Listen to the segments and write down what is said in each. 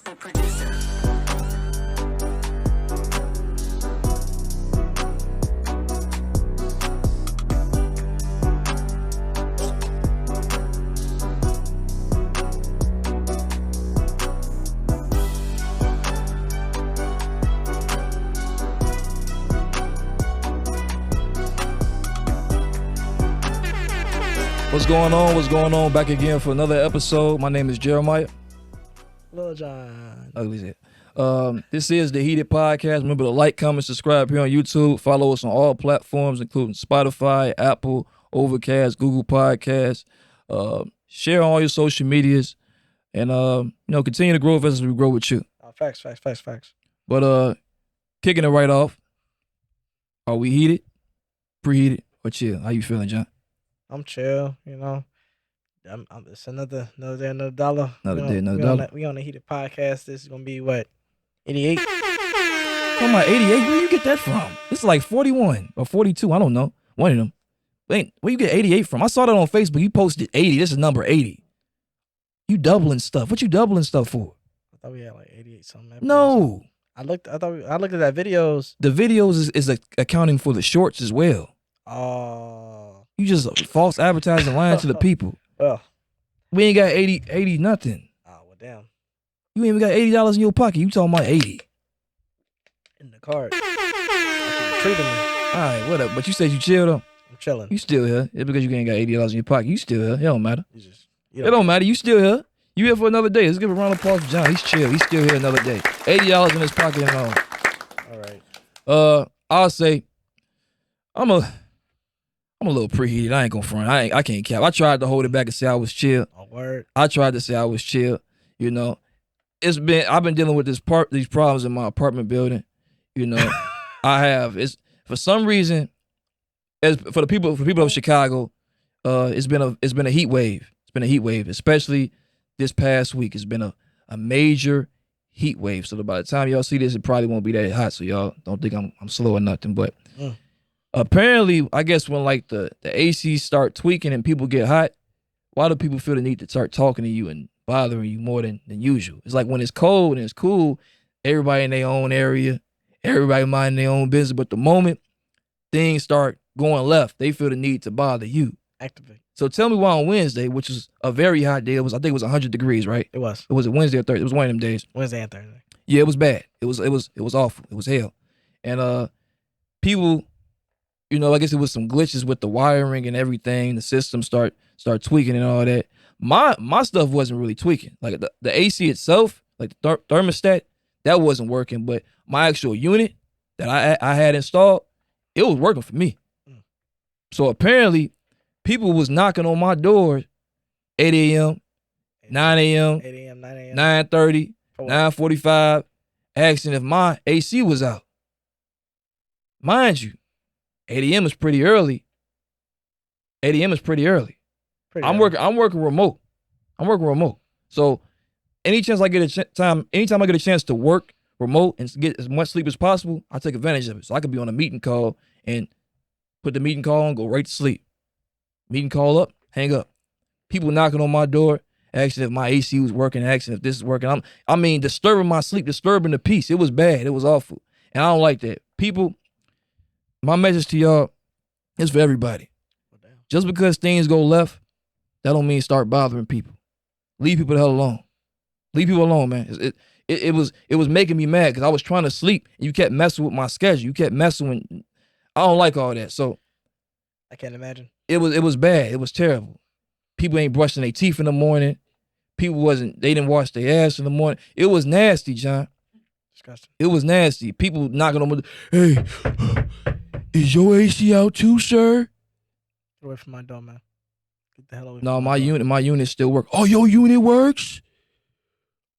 The producer. What's going on? What's going on? Back again for another episode. My name is Jeremiah. Lil John. Ugly shit. This is the Heated Podcast. Remember to like, comment, subscribe here on YouTube. Follow us on all platforms, including Spotify, Apple, Overcast, Google Podcasts. Share on all your social medias, and continue to grow with us as we grow with you. Facts. But kicking it right off. Are we heated, preheated, or chill? How you feeling, John? I'm chill, you know. It's another day, another dollar. Another day, another dollar. We on the Heated Podcast. This is gonna be what, 88? Talking about 88. Where you get that from? This is like 41 or 42. I don't know. One of them. Wait, where you get 88 from? I saw that on Facebook. You posted 80. This is number 80. You doubling stuff. What you doubling stuff for? I thought we had like 88 something. No. I looked at that videos. The videos is accounting for the shorts as well. Oh. You just false advertising, lying to the people. Well. We ain't got 80 nothing. Oh, well, damn. You ain't even got $80 in your pocket. You talking about 80. In the card. Treating me. All right, what up? But you said you chill though. I'm chilling. You still here. It's because you ain't got $80 in your pocket. You still here. It don't matter. You It don't matter. You still here. You here for another day. Let's give a round of applause for John. He's chill. He's still here another day. $80 in his pocket and all. All right. I'll say I'm a little preheated. I ain't gonna front. I can't cap. I tried to hold it back and say I was chill. Oh, word. I tried to say I was chill. You know, I've been dealing with these problems in my apartment building. You know, I have. It's for some reason, for the people of Chicago, it's been a heat wave. It's been a heat wave, especially this past week. It's been a major heat wave. So by the time y'all see this, it probably won't be that hot. So y'all don't think I'm slow or nothing. But apparently, I guess when like the AC start tweaking and people get hot, why do people feel the need to start talking to you and bothering you more than usual? It's like when it's cold and it's cool, everybody in their own area, everybody minding their own business. But the moment things start going left, they feel the need to bother you. Activate. So tell me why on Wednesday, which was a very hot day, I think it was 100 degrees, right? It was. It was a Wednesday or Thursday. It was one of them days. Wednesday and Thursday. Yeah, it was bad. It was awful. It was hell. And people, you know, I guess it was some glitches with the wiring and everything. The system start tweaking and all that. My stuff wasn't really tweaking. Like the AC itself, like the thermostat, that wasn't working. But my actual unit that I had installed, it was working for me. So apparently, people was knocking on my door 8 a.m., 9 a.m., 8 a.m., 9 a.m., 9:30, 9:45, asking if my AC was out. Mind you, 8 a.m. is pretty early. 8 a.m. is pretty early. I'm working remote. So anytime I get a chance to work remote and get as much sleep as possible, I take advantage of it. So I could be on a meeting call and put the meeting call on, go right to sleep. Meeting call up, hang up. People knocking on my door, asking if my AC was working, asking if this is working. Disturbing my sleep, disturbing the peace. It was bad. It was awful. And I don't like that. People, my message to y'all is for everybody. Just because things go left, that don't mean start bothering people. Leave people the hell alone. Leave people alone, man. It was making me mad because I was trying to sleep and you kept messing with my schedule. You kept messing with. I don't like all that. So I can't imagine. It was bad. It was terrible. People ain't brushing their teeth in the morning. They didn't wash their ass in the morning. It was nasty, John. Disgusting. It was nasty. People knocking on my door. Hey, is your AC out too, sir? Get away from my door, man. Get the hell away from No, my door. my unit still works. Oh, your unit works?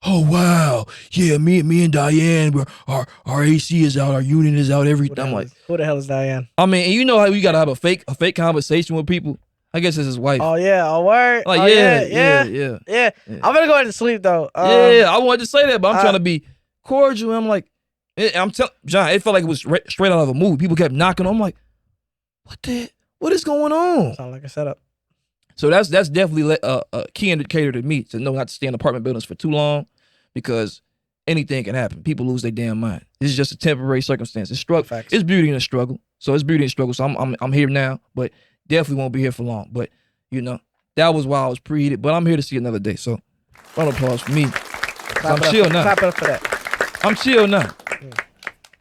Oh, wow. Yeah, me and Diane, our AC is out, our unit is out, everything. I'm like, who the hell is Diane? I mean, and you know how you gotta have a fake conversation with people? I guess it's his wife. Oh, yeah. Oh, word. Like, oh, yeah. I'm gonna go ahead and sleep, though. Yeah, I wanted to say that, but I'm trying to be cordial. I'm like, I'm telling John, it felt like it was straight out of a movie. People kept knocking on. I'm like, what is going on? Sound like a setup. So that's definitely a key indicator to me to know not to stay in apartment buildings for too long, because anything can happen. People lose their damn mind. This is just a temporary circumstance. It's struggle. Facts. It's beauty in the struggle. So it's beauty in the struggle. So I'm here now, but definitely won't be here for long. But you know, that was why I was preheated. But I'm here to see another day. So round of applause for me. I'm chill now. Clap it up for that. I'm chill now.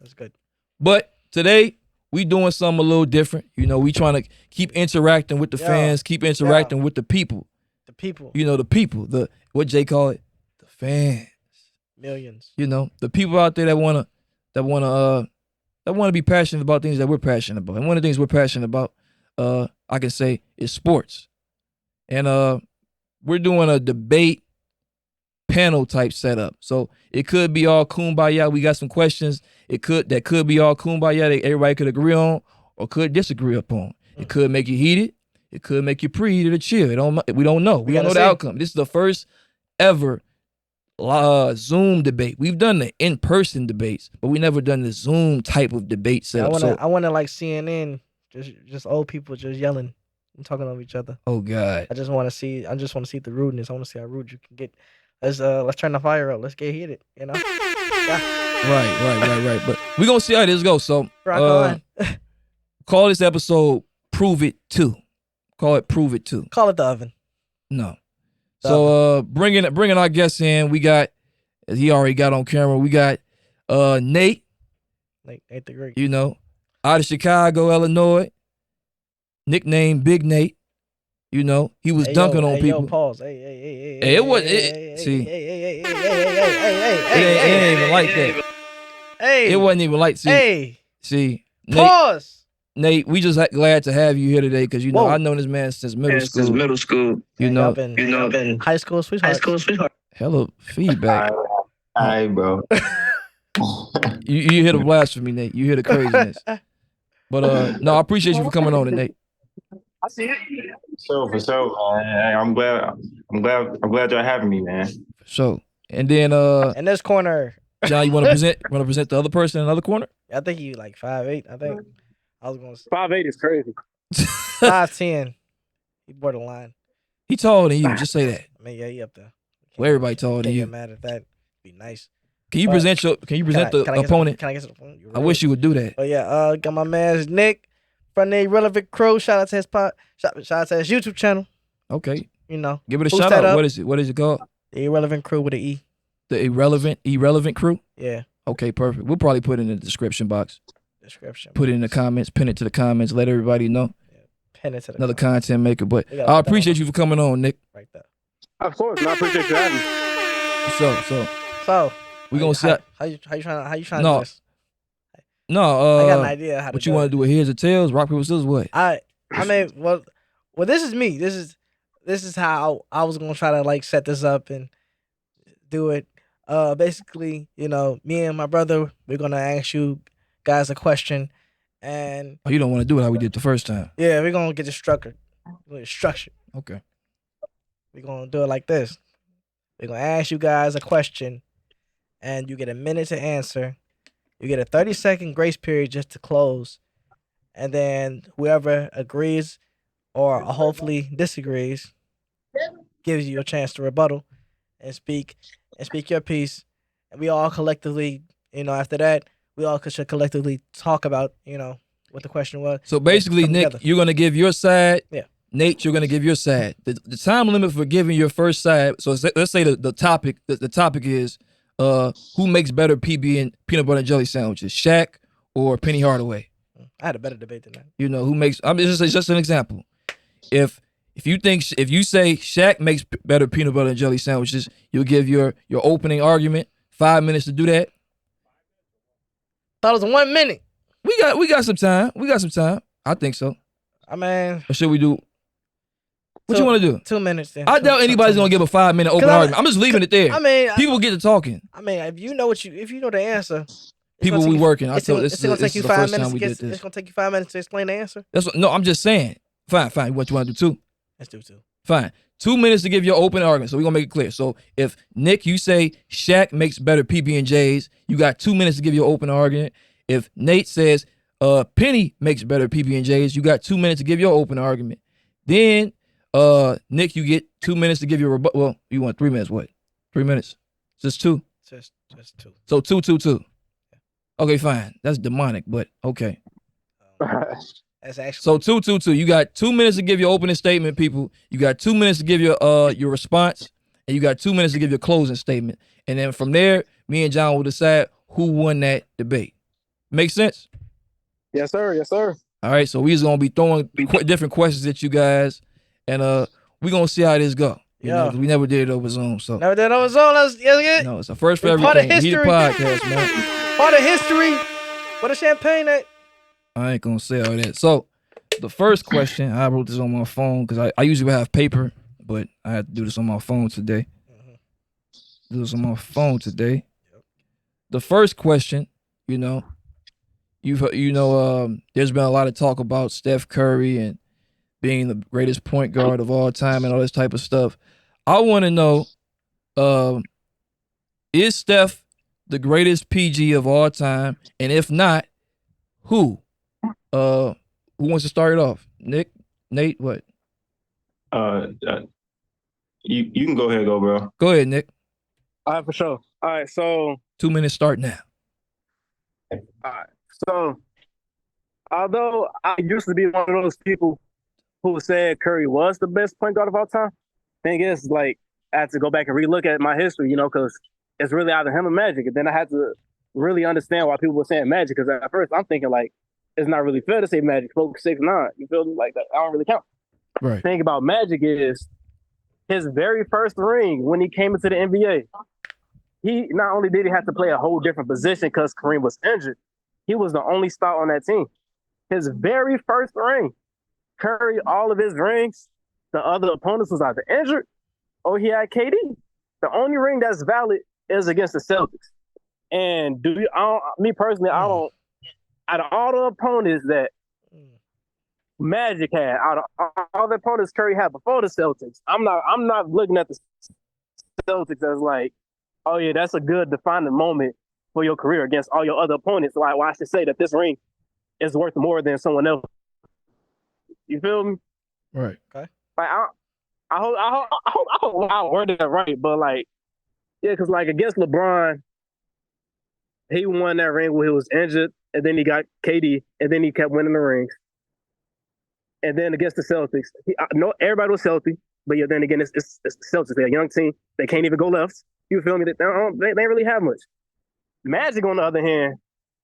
That's good. But today we doing something a little different. You know, we trying to keep interacting with the fans, keep interacting with the people. The people. You know, the people. The what Jay call it? The fans. Millions. You know, the people out there that wanna be passionate about things that we're passionate about. And one of the things we're passionate about, I can say, is sports. And we're doing a debate panel type setup. So it could be all kumbaya. We got some questions. That could be all kumbaya that everybody could agree on or could disagree upon. It could make you heated. It could make you preheated or chill. We don't know. We don't know the outcome. This is the first ever Zoom debate. We've done the in-person debates, but we never done the Zoom type of debate setup. I want to like CNN, just old people just yelling and talking over each other. Oh God! I just want to see the rudeness. I want to see how rude you can get. Let's turn the fire up. Let's get heated. You know. Yeah. Right. But we're gonna see how this goes. So rock on. Call this episode "Prove It 2." Call it "Prove It 2." Call it the oven. No. So bringing our guests in, we got, as he already got on camera, we got Nate the Great. You know, out of Chicago, Illinois, nicknamed Big Nate. You know, he was dunking on people. Yo, pause. Hey, it wasn't. It ain't even like that. Hey, it wasn't even like. See, pause. Nate, we just glad to have you here today because you know I've known this man since middle school. You know, been high school sweetheart. Hella feedback. All right, bro. you hear the blasphemy, Nate. You hear the craziness. But no, I appreciate you for coming on, Nate. I see it. So for sure, I'm glad y'all having me, man. So and then in this corner, John, you want to present the other person in another corner? I think you like 5'8". I think I was going to say 5'8" is crazy. 5'10". He borderline. He taller than you. Just say that. I mean, yeah, he up there. Well, everybody taller than you. Get mad at that. Be nice. Can you present the opponent? Can I get to the opponent? I wish you would do that. Oh yeah, got my man Nick from the Irrelevant Crew. Shout out to his shout out to his YouTube channel. Okay. You know, give it a shout out. What is it? What is it called? The Irrelevant Crew with an E. The Irrelevant Crew. Yeah. Okay, perfect. We'll probably put it in the description box. Put it in the comments. Pin it to the comments. Let everybody know. Yeah. Pin it to the another content maker. But I appreciate you for coming on, Nick. Right there. Of course, and I appreciate you having me. So we gonna see how you trying to do this? No, I got an idea how to. What you want to do with heads or tails? Rock paper scissors? What? I mean, well, this is me. This is how I was gonna try to like set this up and do it. Basically, you know, me and my brother, we're gonna ask you guys a question, and you don't want to do it how we did the first time. Yeah, we're gonna get it structured. Okay. We're gonna do it like this. We're gonna ask you guys a question, and you get a minute to answer. You get a 30-second grace period just to close, and then whoever agrees or hopefully disagrees gives you a chance to rebuttal and speak your piece. And we all collectively, you know, after that, we all should collectively talk about, you know, what the question was. So basically, Nick, you're gonna give your side. Yeah. Nate, you're gonna give your side. The time limit for giving your first side. So let's say the topic. The topic is who makes better PB and peanut butter and jelly sandwiches, Shaq or Penny Hardaway? I had a better debate than that. You know who makes? I mean, it's just an example. If you say Shaq makes better peanut butter and jelly sandwiches, you'll give your opening argument. 5 minutes to do that. Thought it was 1 minute. We got some time. I think so. I mean, or should we do? What you want to do? 2 minutes then. I doubt anybody's gonna give a 5 minute open argument. I'm just leaving it there. I mean, people get to talking. I mean, if you know the answer. People we working. It's gonna take you 5 minutes. It's gonna take you 5 minutes to explain the answer. No, I'm just saying. Fine. What you want to do? 2? Let's do 2. Fine. 2 minutes to give your open argument. So we're gonna make it clear. So if Nick, you say Shaq makes better PB&Js, you got 2 minutes to give your open argument. If Nate says Penny makes better PB&Js, you got 2 minutes to give your open argument. Then Nick, you get 2 minutes to give your rebuttal. Well, you want 3 minutes. What? 3 minutes? Just 2. Just two. So 2-2-2. Okay, fine. That's demonic, but okay. That's actually So 2-2-2. You got 2 minutes to give your opening statement, people. You got 2 minutes to give your response, and you got 2 minutes to give your closing statement. And then from there, me and John will decide who won that debate. Make sense? Yes, sir. Yes, sir. All right. So we just gonna be throwing different questions at you guys, and we gonna see how this go. You know, 'cause we never did it over Zoom, so never did over Zoom. Let's get no, it's a first for It's part of everything. He the history. podcast, man. part of history. What a champagne at. I ain't gonna say all that. So the first question, I wrote this on my phone because I usually have paper, but I had to do this on my phone today. Do this on my phone today. The first question, you know, there's been a lot of talk about Steph Curry and being the greatest point guard of all time and all this type of stuff. I want to know, is Steph the greatest PG of all time? And if not, who? Who wants to start it off? Nick? Nate? What? You can go ahead, bro. Go ahead, Nick. All right, for sure. All right, so 2 minutes start now. so although I used to be one of those people who said Curry was the best point guard of all time, thing is, like, I had to go back and relook at my history, you know, because it's really either him or Magic. And then I had to really understand why people were saying Magic, because at first I'm thinking, like, it's not really fair to say Magic, 6'9". You feel me? Like, that, I don't really count. Right. The thing about Magic is his very first ring when he came into the NBA, he not only did he have to play a whole different position because Kareem was injured, he was the only star on that team. His very first ring, Curry, all of his rings, the other opponents was either injured or he had KD. The only ring that's valid is against the Celtics. And me personally, I don't, out of all the opponents that Magic had, out of all the opponents Curry had before the Celtics, I'm not looking at the Celtics as like, oh yeah, that's a good defining moment for your career against all your other opponents. So I should say that this ring is worth more than someone else. You feel me? Right. Okay. Like I hope I worded that right, but like, yeah, because like against LeBron, he won that ring when he was injured, and then he got KD, and then he kept winning the rings. And then against the Celtics, everybody was healthy, but yeah, then again, it's the Celtics. They're a young team. They can't even go left. You feel me? They don't really have much. Magic, on the other hand,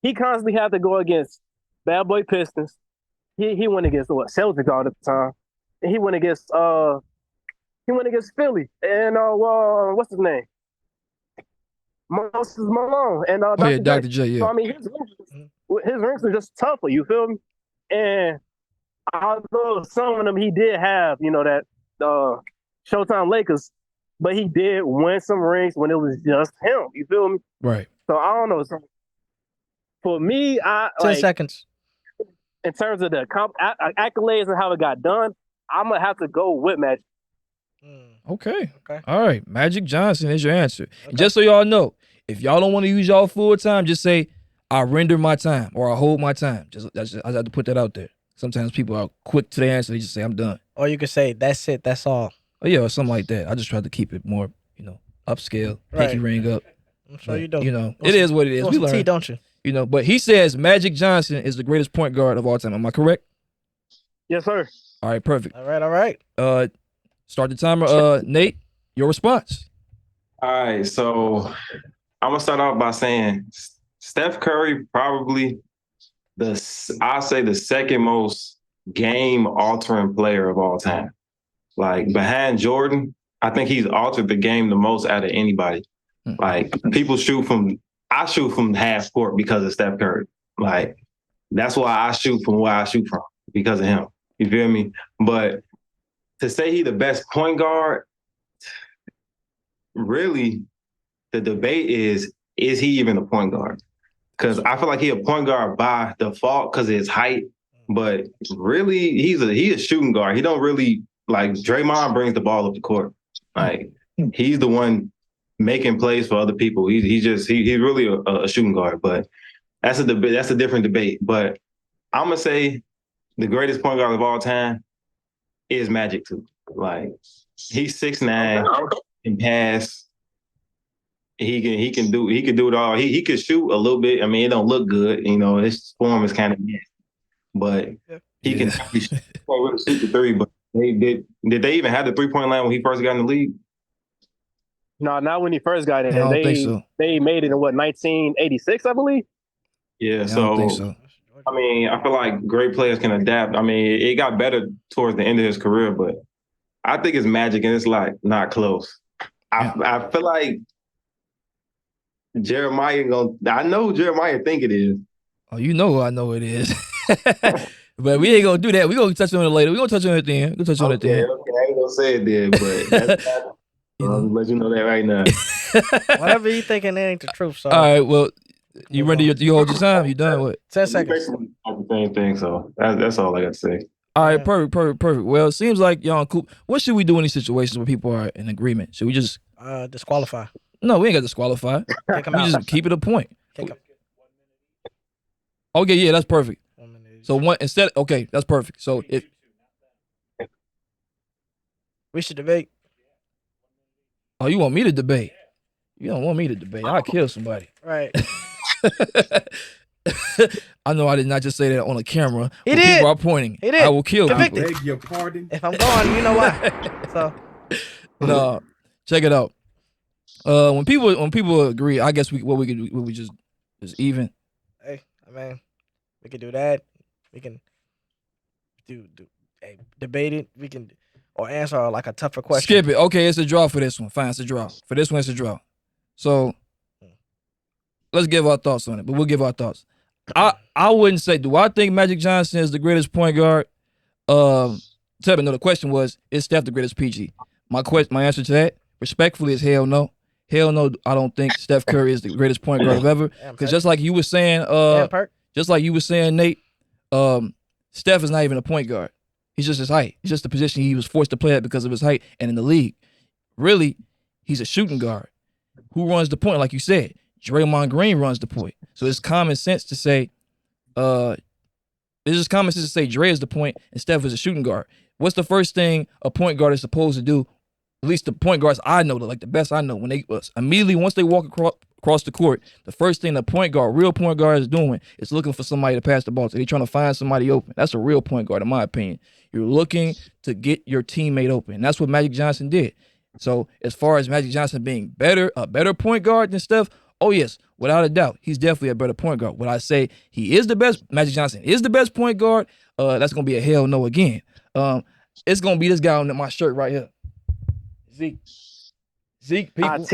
he constantly had to go against bad boy Pistons. He went against Celtics all the time. And he went against Philly and what's his name? Moses Malone and Dr. J. Yeah. So I mean, his rings were just tougher. You feel me? And although some of them he did have, you know, that Showtime Lakers, but he did win some rings when it was just him. You feel me? Right. So I don't know. So for me, 10 seconds. In terms of the accolades and how it got done, I'm gonna have to go with Magic. Okay. All right. Magic Johnson is your answer. Okay. And just so y'all know, if y'all don't want to use y'all full time, just say I render my time or I hold my time. I have to put that out there. Sometimes people are quick to the answer. They just say I'm done. Or you could say that's it. That's all. Oh yeah, or something like that. I just try to keep it more, you know, upscale, pinky ring up. I'm sure you don't. You know, it is what it is. We learn, tea, don't you? You know, but he says Magic Johnson is the greatest point guard of all time. Am I correct? Yes, sir. All right, perfect. All right. Start the timer. Nate, your response. All right, so I'm gonna start off by saying Steph Curry probably I'll say the second most game-altering player of all time. Like behind Jordan, I think he's altered the game the most out of anybody. Like people I shoot from half court because of Steph Curry. Like that's why I shoot from where I shoot from, because of him. You feel me? But to say he's the best point guard, really, the debate is he even a point guard? Because I feel like he's a point guard by default because of his height, but really he's a shooting guard. He don't really, like, Draymond brings the ball up the court. Like he's the one making plays for other people. He's really a shooting guard. But that's a debate. That's a different debate. But I'm gonna say the greatest point guard of all time is Magic too. Like he's 6'9", and pass he can do it all. He could shoot a little bit. I mean, it don't look good. His form is kind of messy, but he can definitely shoot. He can't really shoot the three. But did they even have the 3-point line when he first got in the league? No, not when he first got in. I don't think so. They made it in 1986, I believe. Yeah, I don't think so. I mean, I feel like great players can adapt. I mean, it got better towards the end of his career, but I think it's Magic, and it's like not close. I feel like Jeremiah I know Jeremiah think it is. Oh, you know I know it is. But we ain't gonna do that. We gonna touch on it later. We gonna touch on it at the end. We'll touch on it at the end. Okay, I ain't gonna say it then, but I'll let you know that right now. Whatever you thinking, that ain't the truth. So. All right, well, you ready? You hold your time? You done? What? 10 seconds. Basically the same thing, so that's all I got to say. All right, perfect. Well, it seems like y'all cool. What should we do in these situations where people are in agreement? Should we just disqualify? No, we ain't got to disqualify. Kick 'em We out. just keep it a point. Kick 'em. Okay, yeah, that's perfect. 1 minute. So one instead. Okay, that's perfect. So if We should debate. you want me to debate, you don't want me to debate. I'll kill somebody. Right. I know I did not just say that on a camera. He when did. People are pointing. He did. I will kill Convicted. people. Beg your pardon. If I'm gone, you know why. So No, check it out. When people agree, I guess we can do, we just even. hey, I mean, we can do that. We can do debate it. We can or answer like a tougher question. Skip it. Okay, it's a draw for this one. Fine, it's a draw. For this one, it's a draw. So let's give our thoughts on it, but we'll give our thoughts. I wouldn't say, do I think Magic Johnson is the greatest point guard? No, the question was, is Steph the greatest PG? My answer to that, respectfully, is hell no. Hell no, I don't think Steph Curry is the greatest point guard of ever. Because just like you were saying, Nate, Steph is not even a point guard. He's just his height. He's just the position he was forced to play at because of his height. And in the league, really, he's a shooting guard. Who runs the point? Like you said, Draymond Green runs the point. So it's common sense to say, Dre is the point and Steph is a shooting guard. What's the first thing a point guard is supposed to do? At least the point guards I know, like the best I know, when they immediately once they walk across the court, the first thing the real point guard is doing is looking for somebody to pass the ball to. They're trying to find somebody open. That's a real point guard, in my opinion. You're looking to get your teammate open. And that's what Magic Johnson did. So as far as Magic Johnson being a better point guard than Steph, oh yes, without a doubt, he's definitely a better point guard. Would I say he is the best? Magic Johnson is the best point guard? That's gonna be a hell no again. It's gonna be this guy on my shirt right here. Zeke, people.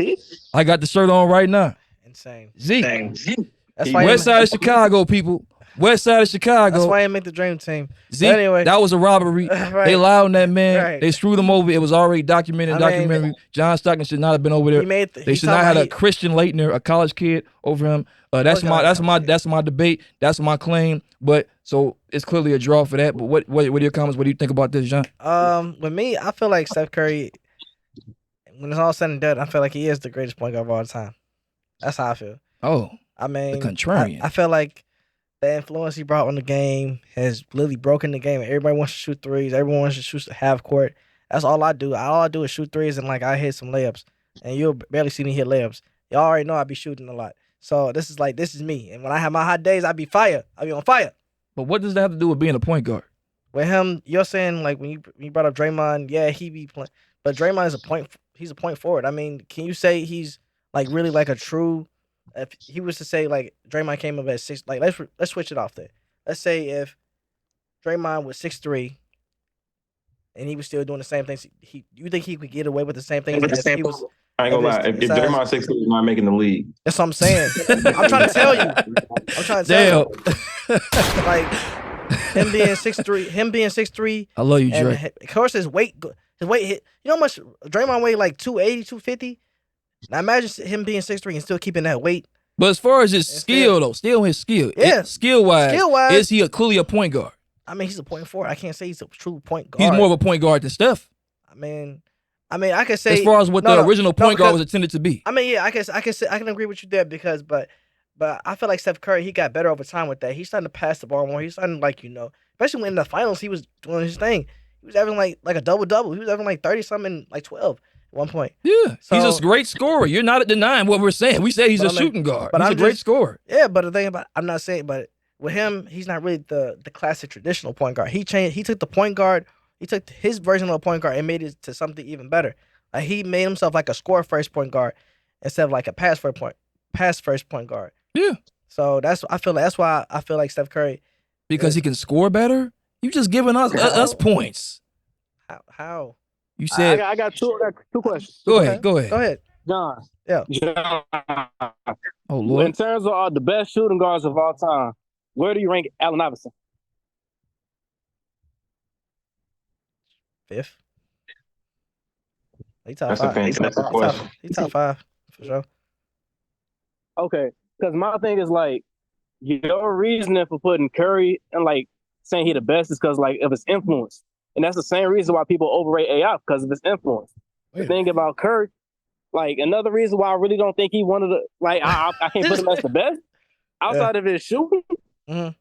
I got the shirt on right now. Insane. Zeke. That's why West side of Chicago, people. West side of Chicago. That's why I make the dream team. Zeke, anyway, that was a robbery. Right. They lied on that man. Right. They screwed him over. It was already documentary. John Stockton should not have been over there. They should not have had a Christian Leitner, a college kid, over him. That's my debate. That's my claim. But so it's clearly a draw for that. But what are your comments? What do you think about this, John? With me, I feel like Steph Curry, when it's all said and done, I feel like he is the greatest point guard of all time. That's how I feel. Oh, I mean, the contrarian. I feel like the influence he brought on the game has literally broken the game. Everybody wants to shoot threes. Everyone wants to shoot half court. That's all I do. All I do is shoot threes and like I hit some layups. And you'll barely see me hit layups. Y'all already know I be shooting a lot. So this is me. And when I have my hot days, I be on fire. But what does that have to do with being a point guard? With him, you're saying like when you brought up Draymond, yeah, he be playing, but Draymond is he's a point forward. I mean, can you say he's like really like a true? If he was to say like Draymond came up at 6, like let's switch it off there. Let's say if Draymond was 6'3", and he was still doing the same things, you think he could get away with the same things? If he was, I ain't gonna lie. If Draymond 6'3" is not making the league, that's what I'm saying. I'm trying to tell you. Damn. Like him being 6'3". I love you, Dre. Of course, his weight hit. You know how much Draymond weighed? Like 280, 250. Now imagine him being 6'3" and still keeping that weight. But as far as his skill, though, still his skill. Yeah. Skill-wise, is he clearly a point guard? I mean, he's a point forward. I can't say he's a true point guard. He's more of a point guard than Steph. I mean, I could say as far as what the original point guard was intended to be. I mean, yeah, I can agree with you there because, but I feel like Steph Curry, he got better over time with that. He's starting to pass the ball more. He's starting especially when in the finals he was doing his thing. He was having like a double-double. He was having like 30-something, like 12. 1 point. Yeah, So- he's a great scorer. You're not denying what we're saying. We say he's a shooting guard. but He's I'm a great just- scorer. Yeah, but the thing about I'm not saying, but with him, he's not really the classic traditional point guard. He took the point guard, he took his version of a point guard and made it to something even better. Like he made himself like a score first point guard instead of like a pass first point guard. Yeah. So that's why I feel like Steph Curry. Because he can score better. You just giving us points. How? You said. I got two questions. Go ahead. Go ahead. Go ahead. John. Yeah. John. Oh In Lord. terms of the best shooting guards of all time, where do you rank Allen Iverson? Fifth. He top That's five. a fantastic question. He top five for sure. Okay, because my thing is like your reasoning for putting Curry and like saying he the best is because like of his influence, and that's the same reason why people overrate AI because of his influence. The thing about Curry, like another reason why I really don't think he one of the like I can't put him as the best outside of his shooting. Mhm.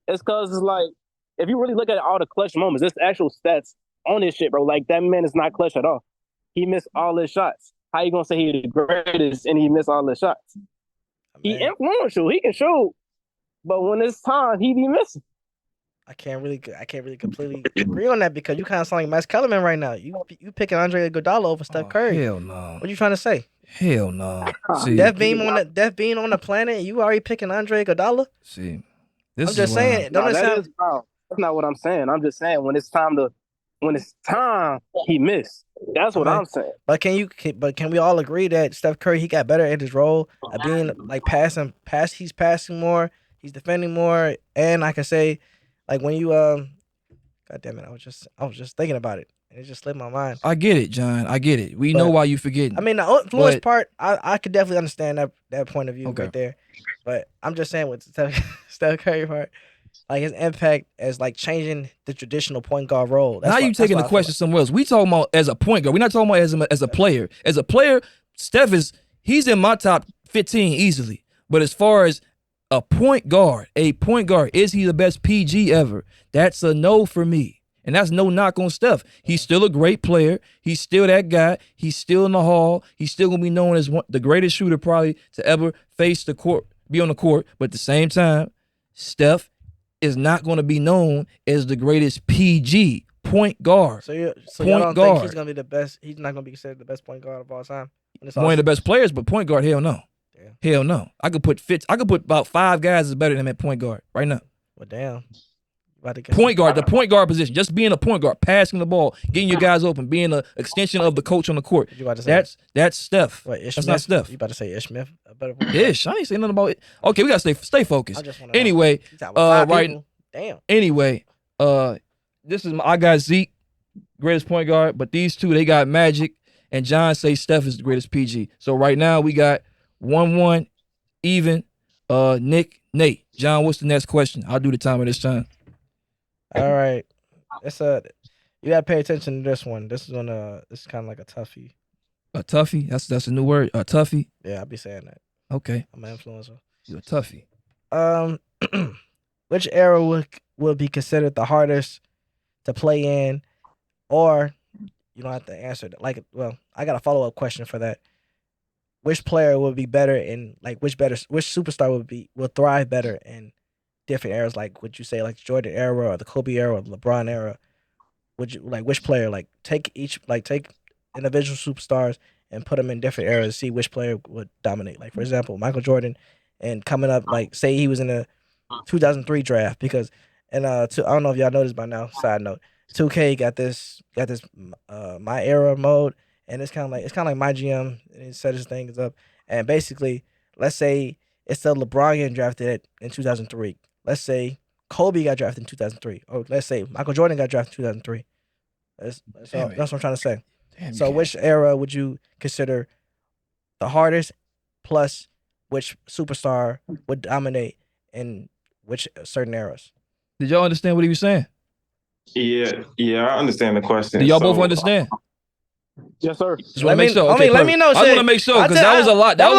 It's because it's like if you really look at all the clutch moments, there's actual stats on this shit, bro. Like that man is not clutch at all. He missed all his shots. How you gonna say he the greatest and he missed all his shots? He Man, influential. He can shoot, but when it's time, he be missing. I can't really completely agree on that because you kind of sound like Max Kellerman right now. You picking Andre Iguodala over Steph Curry. Hell no. What you trying to say? Hell no. See, Death being on the planet, you already picking Andre Iguodala? see. This I'm just is why- saying. Don't it sound? That's not what I'm saying. I'm just saying when it's time, he missed. That's what Okay. I'm saying. But can we all agree that Steph Curry he got better at his role of being like he's passing more, he's defending more, and I can say like when you God damn it, I was just thinking about it and it just slipped my mind. I get it, John. I get it. We know But- why you forgetting. I mean the influence But- part, I could definitely understand that point of view Okay. right there. But I'm just saying with Steph Curry part, like his impact as like changing the traditional point guard role. Now you taking the question somewhere else. We talking about as a point guard. We're not talking about as a player. As a player, Steph he's in my top 15 easily. But as far as a point guard, is he the best PG ever? That's a no for me. And that's no knock on Steph. He's still a great player. He's still that guy. He's still in the hall. He's still gonna be known as the greatest shooter probably to ever face the court, be on the court. But at the same time, Steph is not going to be known as the greatest PG point guard. So you Point don't think guard. he's gonna be the best? He's not gonna be considered the best point guard of all time. When it's One all- of the best players, but point guard, hell no. Yeah. Hell no. I could put about 5 guys that's better than him at point guard right now. Well, damn. About to get Point guard, the point guard position, just being a point guard, passing the ball, getting your guys open, being an extension of the coach on the court. You about to say That's Steph. what, Ish that's Smith? not Steph. You about to say Ish Smith? A better point guard? Ish, I ain't saying nothing about it. Okay, we gotta stay I focused. just want to Anyway, right. Damn. Anyway, this is I got Zeke, greatest point guard, but these two they got Magic, and John say Steph is the greatest PG. So right now we got 1-1 even. Nick, Nate, John, what's the next question? I'll do the timer this time. All right. It's you gotta pay attention to this one. This is kind of like a toughie. A toughie? That's a new word. A toughie. Yeah, I'll be saying that. Okay, I'm an influencer. you're a toughie. Which era would be considered the hardest to play in, or you don't have to answer that. Like, well, I got a follow-up question for that. Which player would be better in which superstar will thrive better in different eras? Like, would you say like Jordan era or the Kobe era or the LeBron era? Would you which player take individual superstars and put them in different eras, see which player would dominate? Like, for example, Michael Jordan, and coming up, like say he was in the 2003 draft, because I don't know if y'all know this by now. Side note, 2K got this my era mode, and it's kind of like my GM, and he set his things up, and basically, let's say it's the LeBron getting drafted in 2003. Let's say Kobe got drafted in 2003, or let's say Michael Jordan got drafted in 2003. That's what I'm trying to say. Damn, So which era would you consider the hardest, plus which superstar would dominate in which certain eras? Did y'all understand what he was saying? Yeah, I understand the question. Do y'all So, both understand? Yes, sir. Just want to make sure. let Okay, me know. I want to make sure because that was a lot. That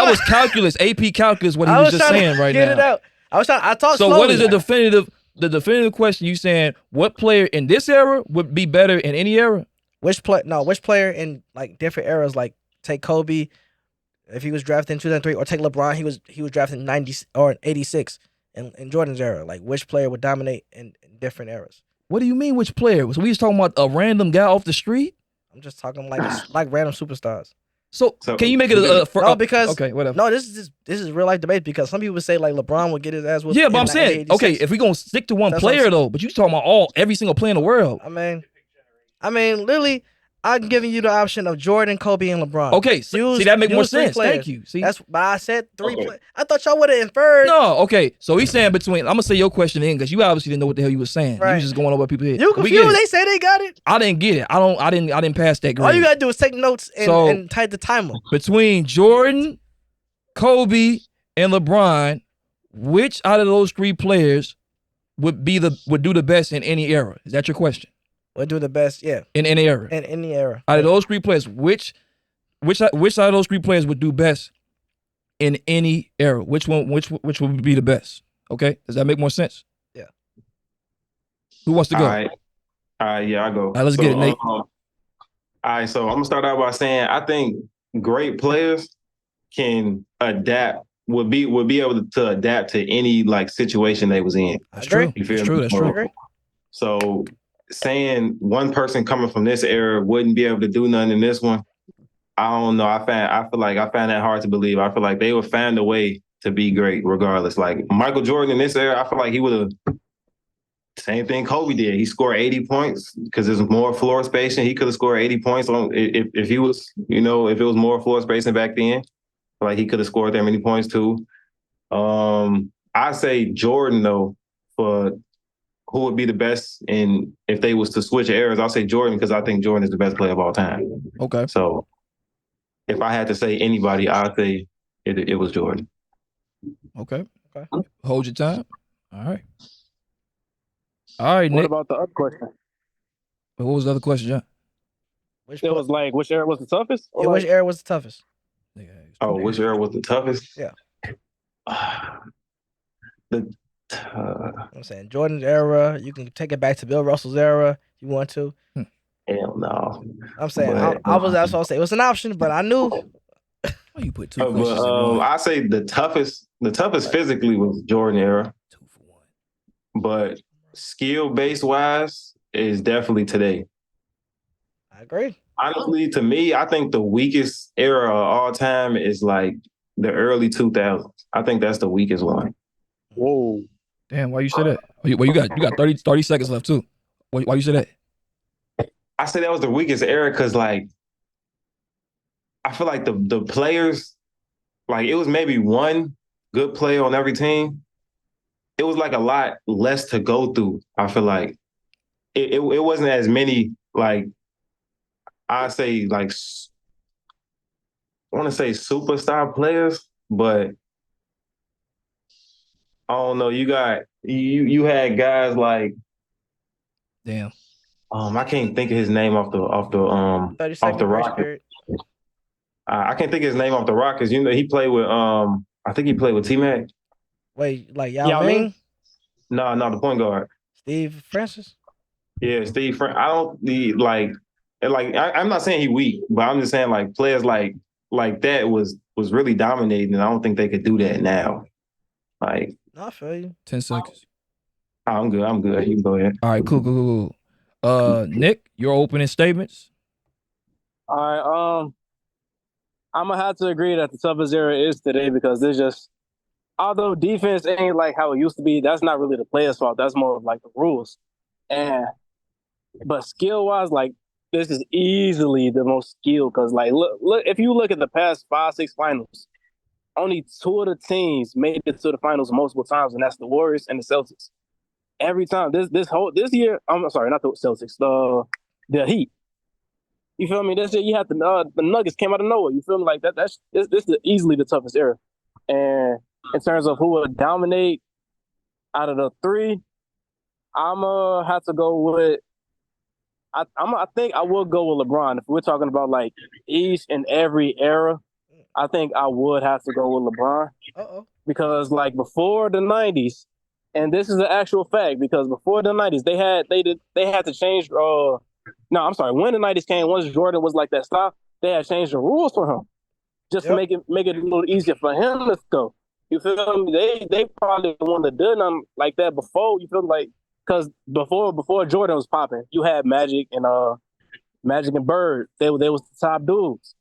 was calculus, AP calculus. What he was just saying right get now. It out. I talked So slowly. what is the definitive question? You saying what player in this era would be better in any era? Which player in like different eras, like take Kobe if he was drafted in 2003, or take LeBron, he was drafted in 90 or 86 in Jordan's era. Like which player would dominate in different eras? What do you mean which player? So we just talking about a random guy off the street? I'm just talking like random superstars. So can you make it no, because okay, whatever. No, this is real life debate because some people say like LeBron would get his ass whooped. Yeah, but I'm saying, okay, if we gonna stick to one player though, but you talking about every single player in the world. I mean, literally, I'm giving you the option of Jordan, Kobe, and LeBron. Okay, see that make more sense. Thank you. See, but I said three players. I thought y'all would have inferred. No, okay. So he's saying between. I'm gonna say your question in because you obviously didn't know what the hell you was saying. Right. You was just going over what people here. You confused? They say they got it. I didn't get it. I didn't pass that grade. All you gotta do is take notes and type the timer. Between Jordan, Kobe, and LeBron, which out of those three players would do the best in any era? Is that your question? Would do the best, yeah. In any era. In any era. Out of those three players, which out of those three players would do best in any era? Which would be the best? Okay, does that make more sense? Yeah. Who wants to go? All right, yeah, I go. All right, let's get it, Nate. All right, so I'm gonna start out by saying I think great players can adapt. Would be able to adapt to any like situation they was in. That's true. That's true. That's true. So saying one person coming from this era wouldn't be able to do nothing in this one, I don't know. I feel like I find that hard to believe. I feel like they would find a way to be great regardless. Like Michael Jordan in this era, I feel like he would have same thing Kobe did. He scored 80 points because there's more floor spacing. He could have scored 80 points on if he was, if it was more floor spacing back then. Like he could have scored that many points too. I say Jordan though for who would be the best in if they was to switch eras. I'll say Jordan because I think Jordan is the best player of all time. Okay. So if I had to say anybody, I'd say it was Jordan. Okay. Hold your time. All right. All right, Nick. What about the other question? What was the other question, John? Which era was the toughest? Yeah, which era was the toughest? Which era was the toughest? Yeah. I'm saying Jordan's era. You can take it back to Bill Russell's era if you want to. Hell no. I'm saying that's what I was saying. It was an option, but I knew. Oh, you put two questions in one. I say the toughest physically was Jordan era. 2 for 1. But skill base wise is definitely today. I agree. Honestly, to me, I think the weakest era of all time is like the early 2000s. I think that's the weakest one. Whoa. Damn, why you say that? Well, you got 30 seconds left too. Why you say that? I say that was the weakest era because like I feel like the players, like it was maybe one good player on every team. It was like a lot less to go through. I feel like it wasn't as many like I say like I want to say superstar players, but I don't know. You had guys like damn. I can't think of his name off the Rockets. I can't think of his name off the Rockets. He played with I think he played with T-Mac. Wait, like Yao Ming? No, the point guard. Steve Francis? Yeah, Steve Francis. I don't need I'm not saying he weak, but I'm just saying like players like that was really dominating, and I don't think they could do that now. Like I feel you. 10 seconds. I'm good. You can go ahead. All right, cool. Nick, your opening statements. All right, I'm gonna have to agree that the toughest era is today because there's just, although defense ain't like how it used to be, that's not really the players' fault. That's more of like the rules. But skill wise, like this is easily the most skilled because like look if you look at the past 5-6 finals, only 2 of the teams made it to the finals multiple times, and that's the Warriors and the Celtics. Every time this year, I'm sorry, not the Celtics, the Heat. You feel me? This year you had the Nuggets came out of nowhere. You feel me? Like this is easily the toughest era. And in terms of who would dominate out of the 3, I'ma have to go with. I think I will go with LeBron. If we're talking about like each and every era, I think I would have to go with LeBron. Because like before the 90s, and this is an actual fact, because before the 90s they had to change No, I'm sorry. When the 90s came, once Jordan was like that style, they had changed the rules for him just to make it a little easier for him to go. You feel me? They probably wouldn't have done nothing like that before. You feel like because before Jordan was popping, you had Magic and Bird. They was the top dudes,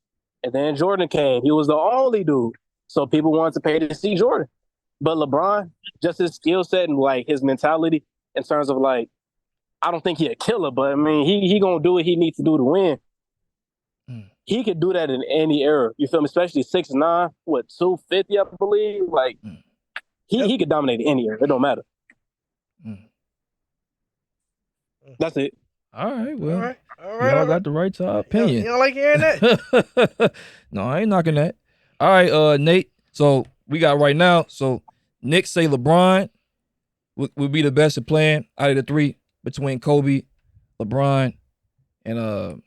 and then Jordan came. He was the only dude, so people wanted to pay to see Jordan. But LeBron, just his skill set and like his mentality in terms of like, I don't think he a killer, but I mean he gonna do what he needs to do to win. He could do that in any era. You feel me? Especially 6'9", 250, I believe. Like he could dominate any era. It don't matter. That's it. All right. Well, All right. y'all got the right to our opinion. You don't like hearing that? No, I ain't knocking that. All right, Nate. So we got right now. So Nick say LeBron would be the best at playing out of the three between Kobe, LeBron, and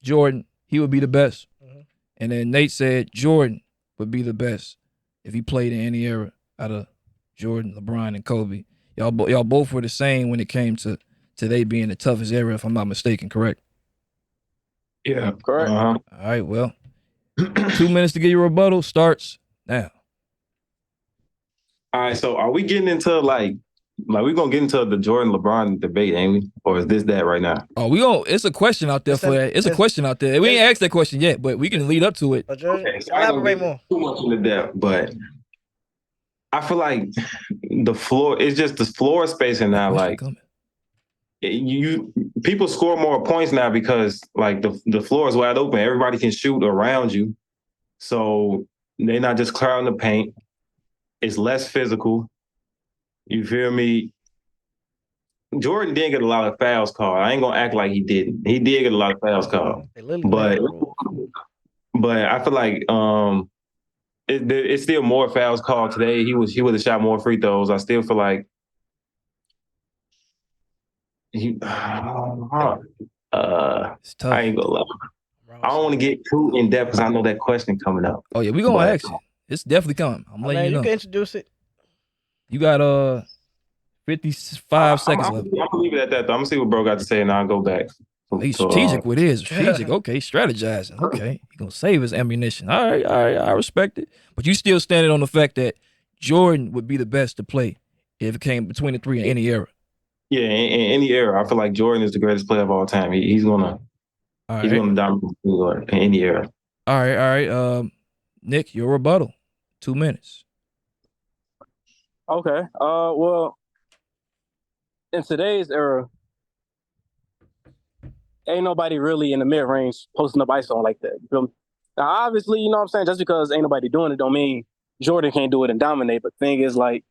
Jordan. He would be the best. And then Nate said Jordan would be the best if he played in any era out of Jordan, LeBron, and Kobe. Y'all both were the same when it came to they being the toughest era, if I'm not mistaken, correct? Yeah, correct. All right, well, 2 minutes to get your rebuttal starts now. All right, so are we getting into like we gonna get into the Jordan LeBron debate, ain't we? Or is this that right now? Oh, it's a question out there for that. It's a question out there. We ain't asked that question yet, but we can lead up to it. Okay, so elaborate more. Too much into depth, but I feel like the floor is just the floor spacing now. Like people score more points now because like the floor is wide open. Everybody can shoot around you, so they're not just crowding the paint. It's less physical. You feel me? Jordan did get a lot of fouls called. I ain't gonna act like he didn't. He did get a lot of fouls called. But I feel like it's still more fouls called today. He would have shot more free throws. I still feel like I ain't gonna lie. I don't want to get too in depth because I know that question coming up. Oh yeah, we gonna ask it. It's definitely coming. I'm letting you know. You can introduce it. You got 55 seconds left. I'm gonna leave it at that though. I'm gonna see what bro got to say and I'll go back. He's strategic with his. Strategic. Okay, strategizing. Okay. He gonna save his ammunition. All right. I respect it. But you still standing on the fact that Jordan would be the best to play if it came between the three in any era. Yeah, in any era. I feel like Jordan is the greatest player of all time. He's gonna dominate in any era. All right. Nick, your rebuttal. 2 minutes. Okay. Well, in today's era, ain't nobody really in the mid-range posting up ISO like that. You feel me? Now, obviously, you know what I'm saying? Just because ain't nobody doing it don't mean Jordan can't do it and dominate. But the thing is, like,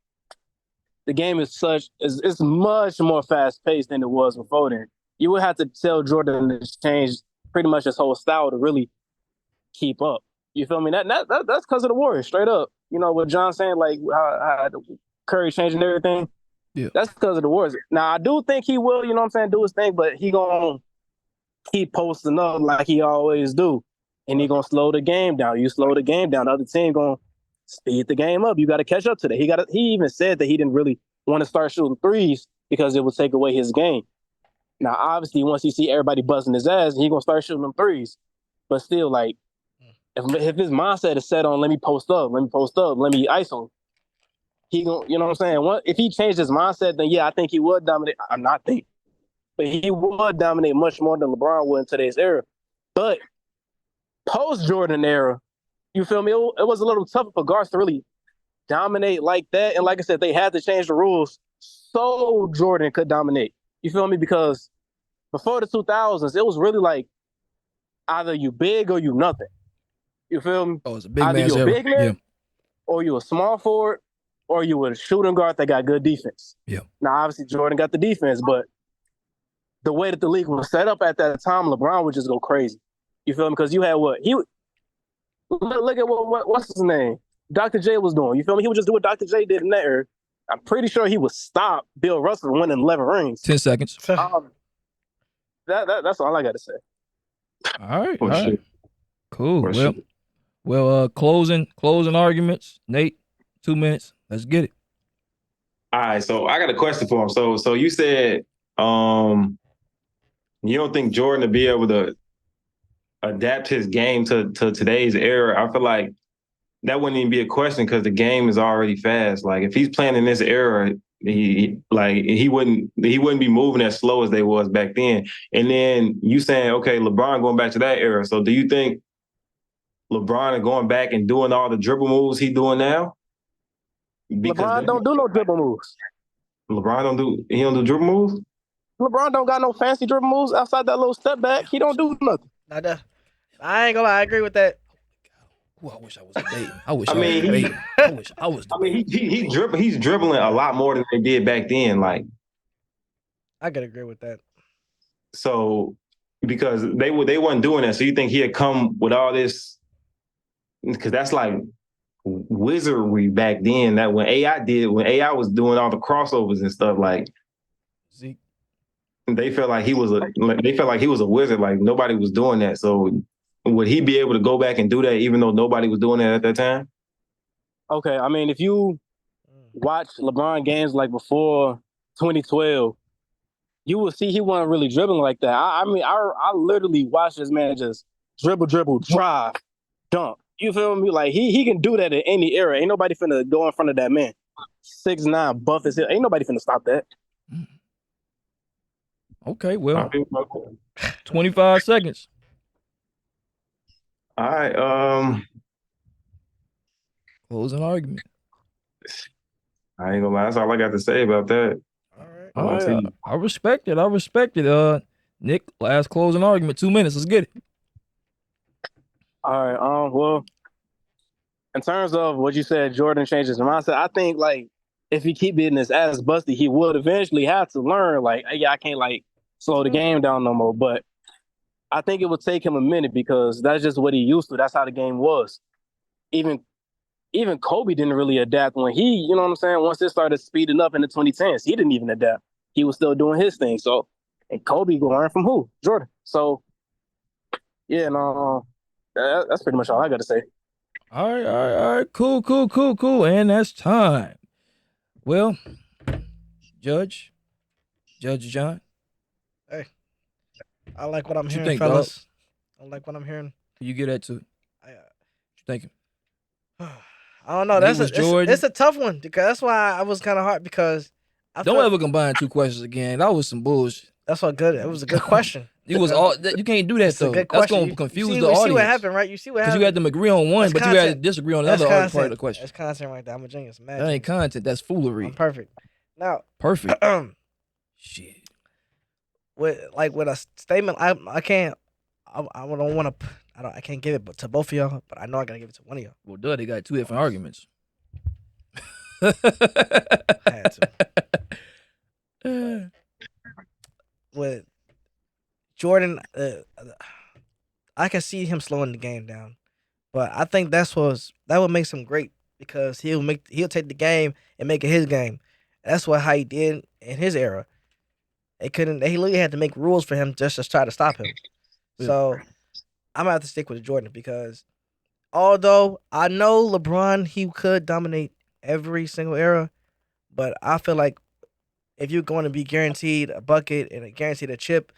the game is it's much more fast-paced than it was before then. You would have to tell Jordan to change pretty much his whole style to really keep up. You feel me? That's because of the Warriors, straight up. You know what John saying, like how Curry changing everything? Yeah. That's because of the Warriors. Now, I do think he will, you know what I'm saying, do his thing, but he gonna keep posting up like he always do. And he gonna slow the game down. You slow the game down, the other team gonna speed the game up. You got to catch up to that. He even said that he didn't really want to start shooting threes because it would take away his game. Now, obviously, once he see everybody busting his ass, he gonna start shooting them threes. But still, like, if his mindset is set on let me post up, let me ISO, he gonna, you know what I'm saying? If he changed his mindset, then yeah, I think he would dominate. I'm not thinking, but he would dominate much more than LeBron would in today's era. But post Jordan era, you feel me? It was a little tougher for guards to really dominate like that. And like I said, they had to change the rules so Jordan could dominate. You feel me? Because before the 2000s, it was really like either you big or you nothing. You feel me? Oh, it's a big either man's you a era. big man, Yeah. or you a small forward, or you a shooting guard that got good defense. Yeah. Now, obviously, Jordan got the defense, but the way that the league was set up at that time, LeBron would just go crazy. You feel me? Because you had what? Look at what's his name? Dr. J was doing. You feel me? He would just do what Dr. J did in that era. I'm pretty sure he would stop Bill Russell from winning 11 rings. 10 seconds. That's all I got to say. All right. Cool. Well, closing arguments. Nate, 2 minutes. Let's get it. All right, so I got a question for him. So you said You don't think Jordan to be able to adapt his game to today's era? I feel like that wouldn't even be a question because the game is already fast. Like if he's playing in this era, he wouldn't be moving as slow as they was back then. And then you saying, okay, LeBron going back to that era. So do you think LeBron is going back and doing all the dribble moves he doing now? Because LeBron don't do no dribble moves. LeBron don't do dribble moves? LeBron don't got no fancy dribble moves outside that little step back. He don't do nothing. I ain't gonna lie, I agree with that. Ooh, I wish I was debating. I wish I mean, was debating. I wish I was I debating. mean, he's dribbling a lot more than they did back then. Like, I could agree with that. so because they wasn't doing that. So you think he'd come with all this? Because that's like wizardry back then. That when AI was doing all the crossovers and stuff, like Zeke. they felt like he was a wizard. Like nobody was doing that. So would he be able to go back and do that even though nobody was doing that at that time? Okay, I mean, if you watch LeBron games like before 2012, you will see he wasn't really dribbling like that. I mean, I literally watched this man just dribble, drive, dunk. You feel me? Like he can do that in any era. Ain't nobody finna go in front of that man. 6'9", buff as hell. Ain't nobody finna stop that. Okay, well, 25 seconds. All right. Closing argument. I ain't gonna lie. That's all I got to say about that. All right. All right, I respect it. Nick, last closing argument. 2 minutes. Let's get it. All right. Well, in terms of what you said, Jordan changes his mindset. I think like if he keep getting his ass busted, he would eventually have to learn. Like, yeah, I can't like slow the game down no more. But I think it would take him a minute because that's just what he used to. That's how the game was. Even Kobe didn't really adapt when he, you know what I'm saying? Once it started speeding up in the 2010s, he didn't even adapt. He was still doing his thing. So, and Kobe going to learn from who? Jordan. So, yeah, no, that's pretty much all I got to say. All right. Cool. And that's time. Well, Judge John. Hey, I like what I'm What you hearing, think, dog? fellas. I like what I'm hearing. You get that too. I, What you thinking? I don't know. It was Jordan. It's a tough one because that's why I was kind of hard because I Don't felt- ever combine two questions again. That was some bullshit. That's what good. It was a good question. It was all you can't do that It's a though. good That's question. gonna confuse you the audience. see what happened, right? You see what Because happened. you had them agree on one, That's but you had to content. disagree on That's another content. part of the question. That's content right there. I'm a genius. That ain't content. That's foolery. I'm perfect. Now, Perfect. Shit. with a statement, I can't. I don't want to. I can't give it to both of y'all, but I know I gotta give it to one of y'all. Well, duh, they got two different arguments. I had to. With Jordan, I can see him slowing the game down, but I think that what makes him great because he'll take the game and make it his game. That's how he did in his era. They literally had to make rules for him just to try to stop him. Yeah. So I'm gonna have to stick with Jordan because although I know LeBron, he could dominate every single era, but I feel like if you're going to be guaranteed a bucket and guaranteed a chip,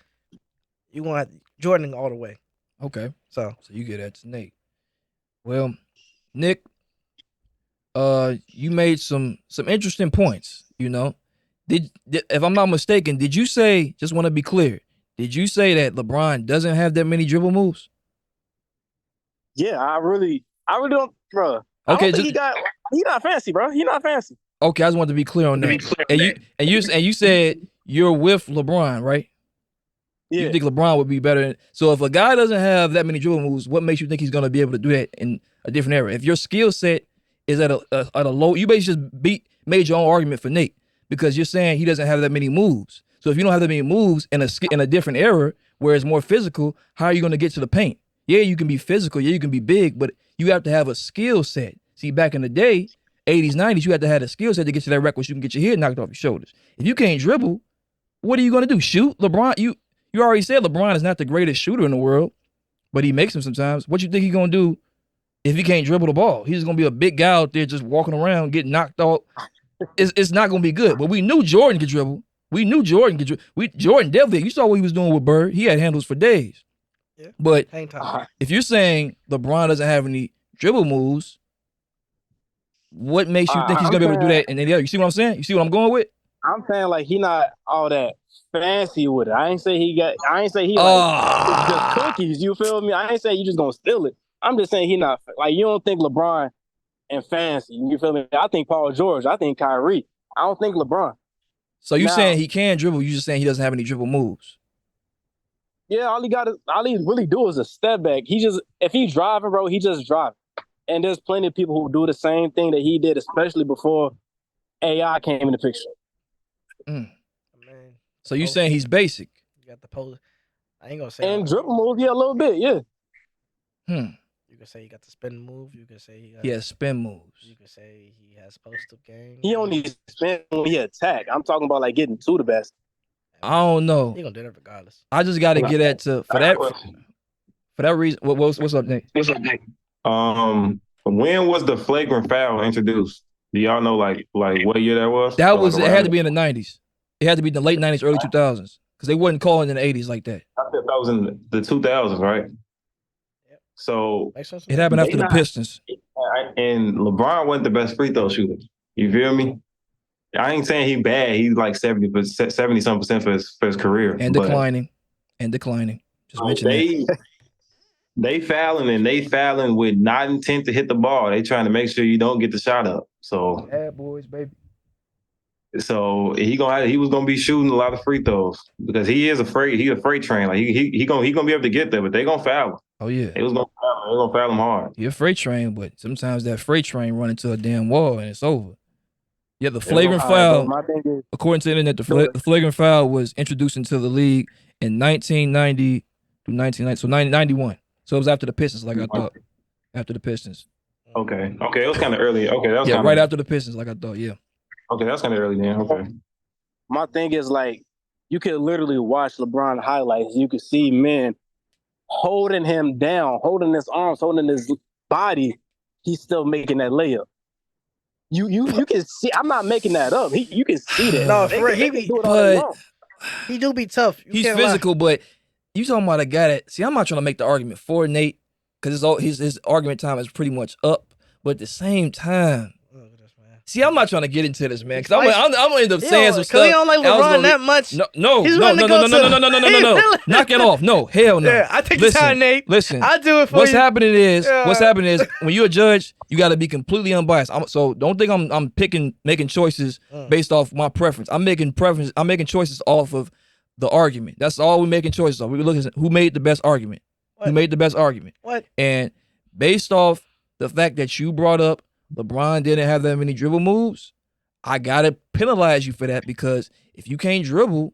you want Jordan all the way. Okay. So you get that to Nate. Well, Nick, you made some interesting points, you know. Did if I'm not mistaken, did you say, just want to be clear, did you say that LeBron doesn't have that many dribble moves? Yeah, I really don't, bro. Okay, I don't think he not fancy, bro. He not fancy. Okay, I just wanted to be clear on that. And you said you're with LeBron, right? Yeah. You think LeBron would be better? So if a guy doesn't have that many dribble moves, what makes you think he's going to be able to do that in a different era? If your skill set is at a low, you basically just made your own argument for Nate because you're saying he doesn't have that many moves. So if you don't have that many moves in a different era where it's more physical, how are you going to get to the paint? Yeah, you can be physical. Yeah, you can be big, but you have to have a skill set. See, back in the day, 80s, 90s, you had to have a skill set to get to that record so you can get your head knocked off your shoulders. If you can't dribble, what are you going to do? Shoot? LeBron, you already said LeBron is not the greatest shooter in the world, but he makes them sometimes. What you think he's going to do if he can't dribble the ball? He's going to be a big guy out there just walking around, getting knocked off. It's not going to be good. But we knew Jordan could dribble. We knew Jordan could. Jordan definitely. You saw what he was doing with Bird. He had handles for days. Yeah. But Hang time. if you're saying LeBron doesn't have any dribble moves, what makes you think he's gonna be able to do that? And then you see what I'm saying? You see what I'm going with? I'm saying like he not all that fancy with it. I ain't say he like it's just cookies. You feel me? I ain't saying you just gonna steal it. I'm just saying he not like you don't think LeBron and fancy. You feel me? I think Paul George. I think Kyrie. I don't think LeBron. So you Now- saying he can dribble? You just saying he doesn't have any dribble moves? Yeah, all he really do is a step back. If he's driving, bro, he just driving. And there's plenty of people who do the same thing that he did, especially before AI came in the picture. Man, So you saying he's basic? you got the pose. I ain't gonna say. And dribble move, yeah, a little bit, yeah. You can say he got the spin move. You can say he got. Yeah, spin moves. You can say he has post-up game. He only spin when he attack. I'm talking about like getting to the best. I don't know. He gonna do that regardless. I just got to get at for that reason. What's up, Nate? When was the flagrant foul introduced? Do y'all know like what year that was? That Or, was like, it. Had to be in the 90s. It had to be the late 90s, early 2000s, because they wasn't calling in the 80s like that. I think that was in the 2000s, right? Yep. So Makes sense. It happened after the Pistons. and LeBron wasn't the best free throw shooter. You feel me? I ain't saying he bad. He's like 70-some% for his career. And but declining. Just mention that. they fouling with not intent to hit the ball. They trying to make sure you don't get the shot up. So Bad boys, baby. So he was gonna be shooting a lot of free throws because he is afraid. He's a freight train. Like he gonna be able to get there, but they gonna foul him. Oh yeah, They gonna foul him hard. you're a freight train, but sometimes that freight train run into a damn wall and it's over. Yeah, the flagrant foul, My thing is, according to the internet, the flagrant foul was introduced into the league in 1990 through 1990, so 1991. So it was after the Pistons, like I thought. After the Pistons. Okay, it was kind of early. Okay, that was Yeah, kinda, right after the Pistons, like I thought. Yeah. Okay, that's kind of early then. Okay. my thing is like you could literally watch LeBron highlights. You could see men holding him down, holding his arms, holding his body. He's still making that layup. You can see. I'm not making that up. You can see that. No, They for real, can- he they can be- do it all day but- long. He do be tough. You He's can't lie. physical, but you talking about a guy that I'm not trying to make the argument for Nate because his argument time is pretty much up. But at the same time, Look at this, man. see, I'm not trying to get into this, man, because I'm gonna end up He saying don't- some 'cause stuff. he don't like I was LeBron gonna that much. No, He's willing to go to- Knock it off. No, hell no. Yeah, I take the time, Nate. Listen, I do it for what's you. happening is Yeah. when you're a judge, you got to be completely unbiased. So don't think I'm making choices based off my preference. I'm making choices off of the argument. That's all we're making choices on. We're looking at who made the best argument. What? Who made the best argument? What? And based off the fact that you brought up LeBron didn't have that many dribble moves, I gotta penalize you for that because if you can't dribble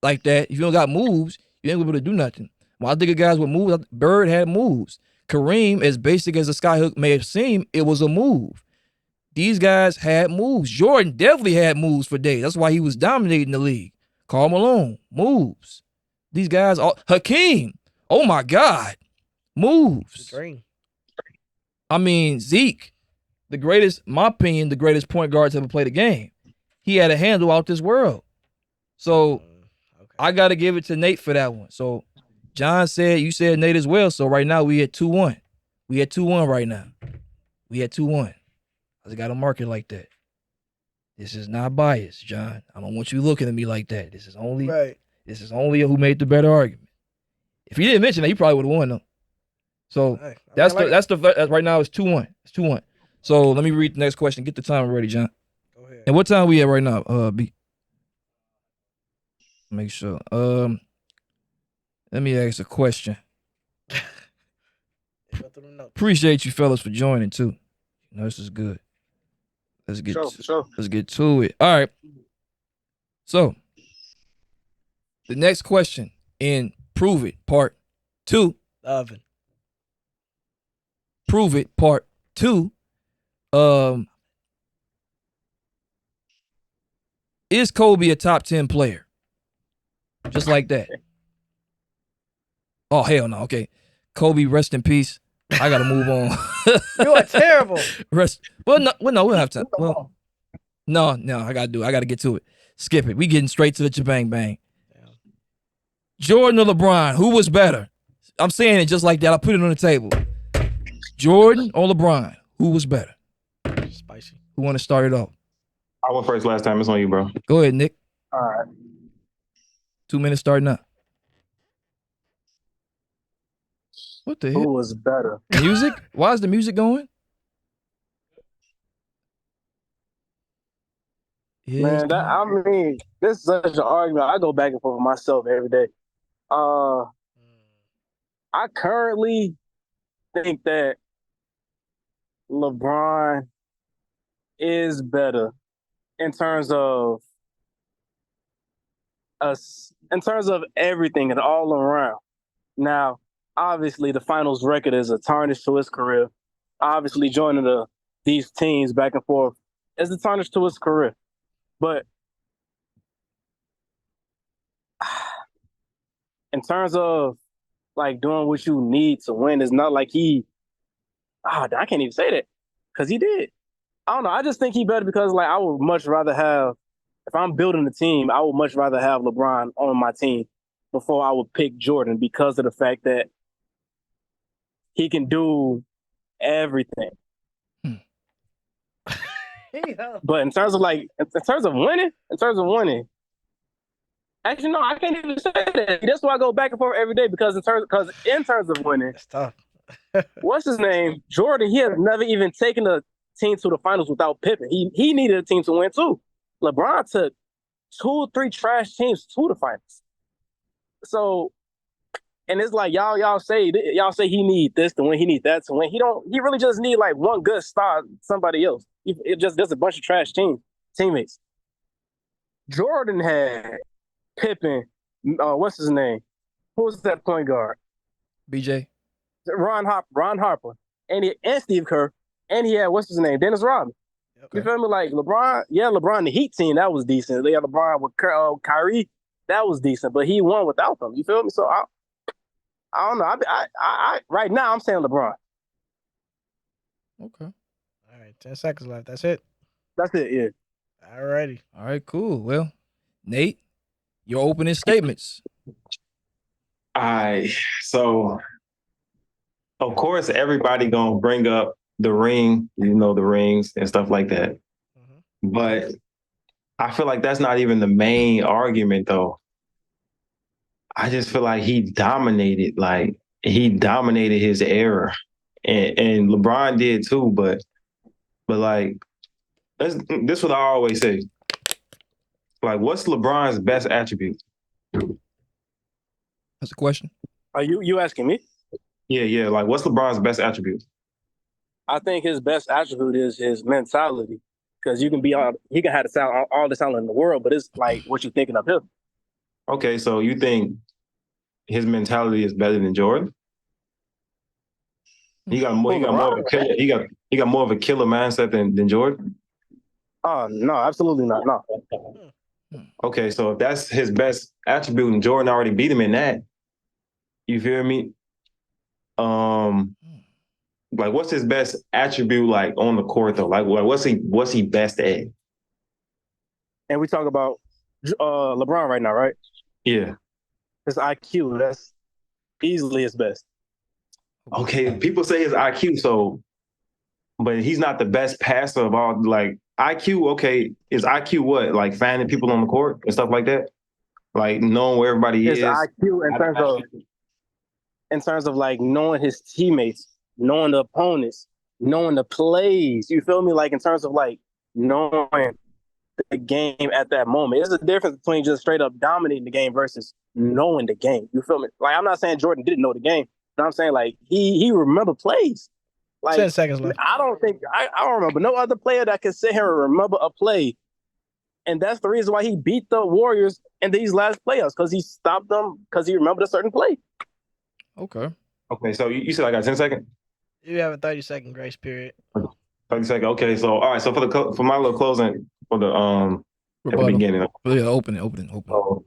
like that, if you don't got moves, you ain't able to do nothing. When I think of guys with moves, Bird had moves. Kareem, as basic as a skyhook may have seemed, it was a move. These guys had moves. Jordan definitely had moves for days. That's why he was dominating the league. Karl Malone, moves. These guys, Hakeem, oh my God, moves. Dream. I mean, Zeke, the greatest, my opinion, the greatest point guard to ever play the game. He had a handle out this world. So Okay. I got to give it to Nate for that one. So John said, you said Nate as well. So right now we at 2-1. We at 2-1 right now. We at 2-1. I just got to mark it like that. This is not biased, John. I don't want you looking at me like that. This is only who made the better argument. If he didn't mention that, he probably would have won though. So Hey, that's right now it's 2-1. It's 2-1. So let me read the next question. Get the timer ready, John. Go ahead. And what time we at right now, B? Make sure. Let me ask a question. Go through them notes. Appreciate you fellas for joining too. You know, this is good. Let's get let's get to it. All right. So the next question in Prove It Part 2. The oven. Prove It Part 2. Is Kobe a top 10 player? Just like that. Oh, hell no. Okay. Kobe, rest in peace. I got to move on. You are terrible. Well, no, we don't have time. Well, no, I got to get to it. Skip it. We getting straight to the jabang bang. Jordan or LeBron, who was better? I'm saying it just like that. I put it on the table. Jordan or LeBron, who was better? Spicy. Who want to start it off? I went first last time. It's on you, bro. Go ahead, Nick. All right. 2 minutes starting up. What the Who hell? was better? Music? Why is the music going? Yes. Man, I mean, this is such an argument. I go back and forth with myself every day. I currently think that LeBron is better in terms of us, in terms of everything and all around. Now, obviously, the finals record is a tarnish to his career. Obviously, joining these teams back and forth is a tarnish to his career. But in terms of like doing what you need to win, it's not like I can't even say that because he did. I don't know. I just think he better because like I would much rather have, if I'm building a team, I would much rather have LeBron on my team before I would pick Jordan because of the fact that he can do everything. But in terms of winning, actually no, I can't even say that. That's why I go back and forth every day because in terms of winning, It's tough. what's his name? Jordan, he has never even taken a team to the finals without Pippen. He needed a team to win too. LeBron took 2 or 3 trash teams to the finals. So, and it's like y'all say he need this to win, he need that to win. He really just need like one good star, somebody else. There's a bunch of trash teammates. Jordan had Pippen, what's his name? Who was that point guard? BJ. Ron Harper, and Steve Kerr, and he had what's his name? Dennis Rodman. Okay. You feel me? Like LeBron, the Heat team, that was decent. They had LeBron with Kyrie, that was decent, but he won without them. You feel me? So I don't know. I right now I'm saying LeBron. Okay. All right, 10 seconds left. That's it. That's it. Yeah. All righty. All right, cool. Well, Nate, your opening statements. So of course everybody gonna bring up the ring, the rings and stuff like that. Mm-hmm. But I feel like that's not even the main argument though. I just feel like he dominated his era. And LeBron did too, but like this is what I always say. Like, what's LeBron's best attribute? That's a question. Are you asking me? Yeah. Like, what's LeBron's best attribute? I think his best attribute is his mentality, because he can have all the talent in the world, but it's like what you thinking of him. Okay, so you think his mentality is better than Jordan? He got more of a killer. He got more of a killer mindset than Jordan. Oh no, absolutely not. No. Okay, so if that's his best attribute and Jordan already beat him in that, you feel me? Like what's his best attribute like on the court though? Like what's he best at? And we talk about LeBron right now, right? Yeah. His IQ, that's easily his best. Okay, people say his IQ, but he's not the best passer of all. Like IQ, okay, is IQ what? Like finding people on the court and stuff like that? Like knowing where everybody His is? IQ in terms of like knowing his teammates, knowing the opponents, knowing the plays. You feel me? Like in terms of like knowing the game at that moment. There's a difference between just straight up dominating the game versus knowing the game. You feel me? Like I'm not saying Jordan didn't know the game, but I'm saying like he remember plays. Like 10 seconds left. I don't remember no other player that can sit here and remember a play. And that's the reason why he beat the Warriors in these last playoffs, because he stopped them because he remembered a certain play. Okay. Okay, so you said I got 10 seconds? You have a 30-second grace period. 30 seconds. Okay, so all right, so for my little closing for the at the Rebuttal. beginning. Yeah, open. So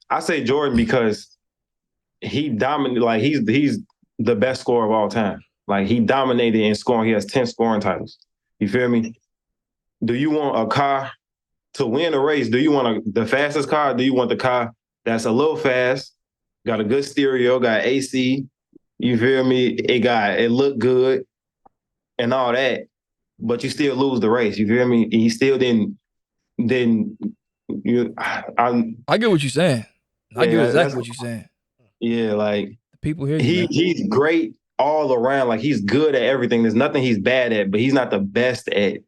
I say Jordan because he dominated, like he's the best scorer of all time. Like he dominated in scoring. He has 10 scoring titles. You feel me? Do you want a car to win a race, do you want the fastest car? Or do you want the car that's a little fast, got a good stereo, got AC? You feel me? It looked good and all that, but you still lose the race. You feel me? He still didn't. I get what you're saying. I get exactly what you're saying. Yeah, like the people hear you. He's great all around. Like he's good at everything. There's nothing he's bad at, but he's not the best at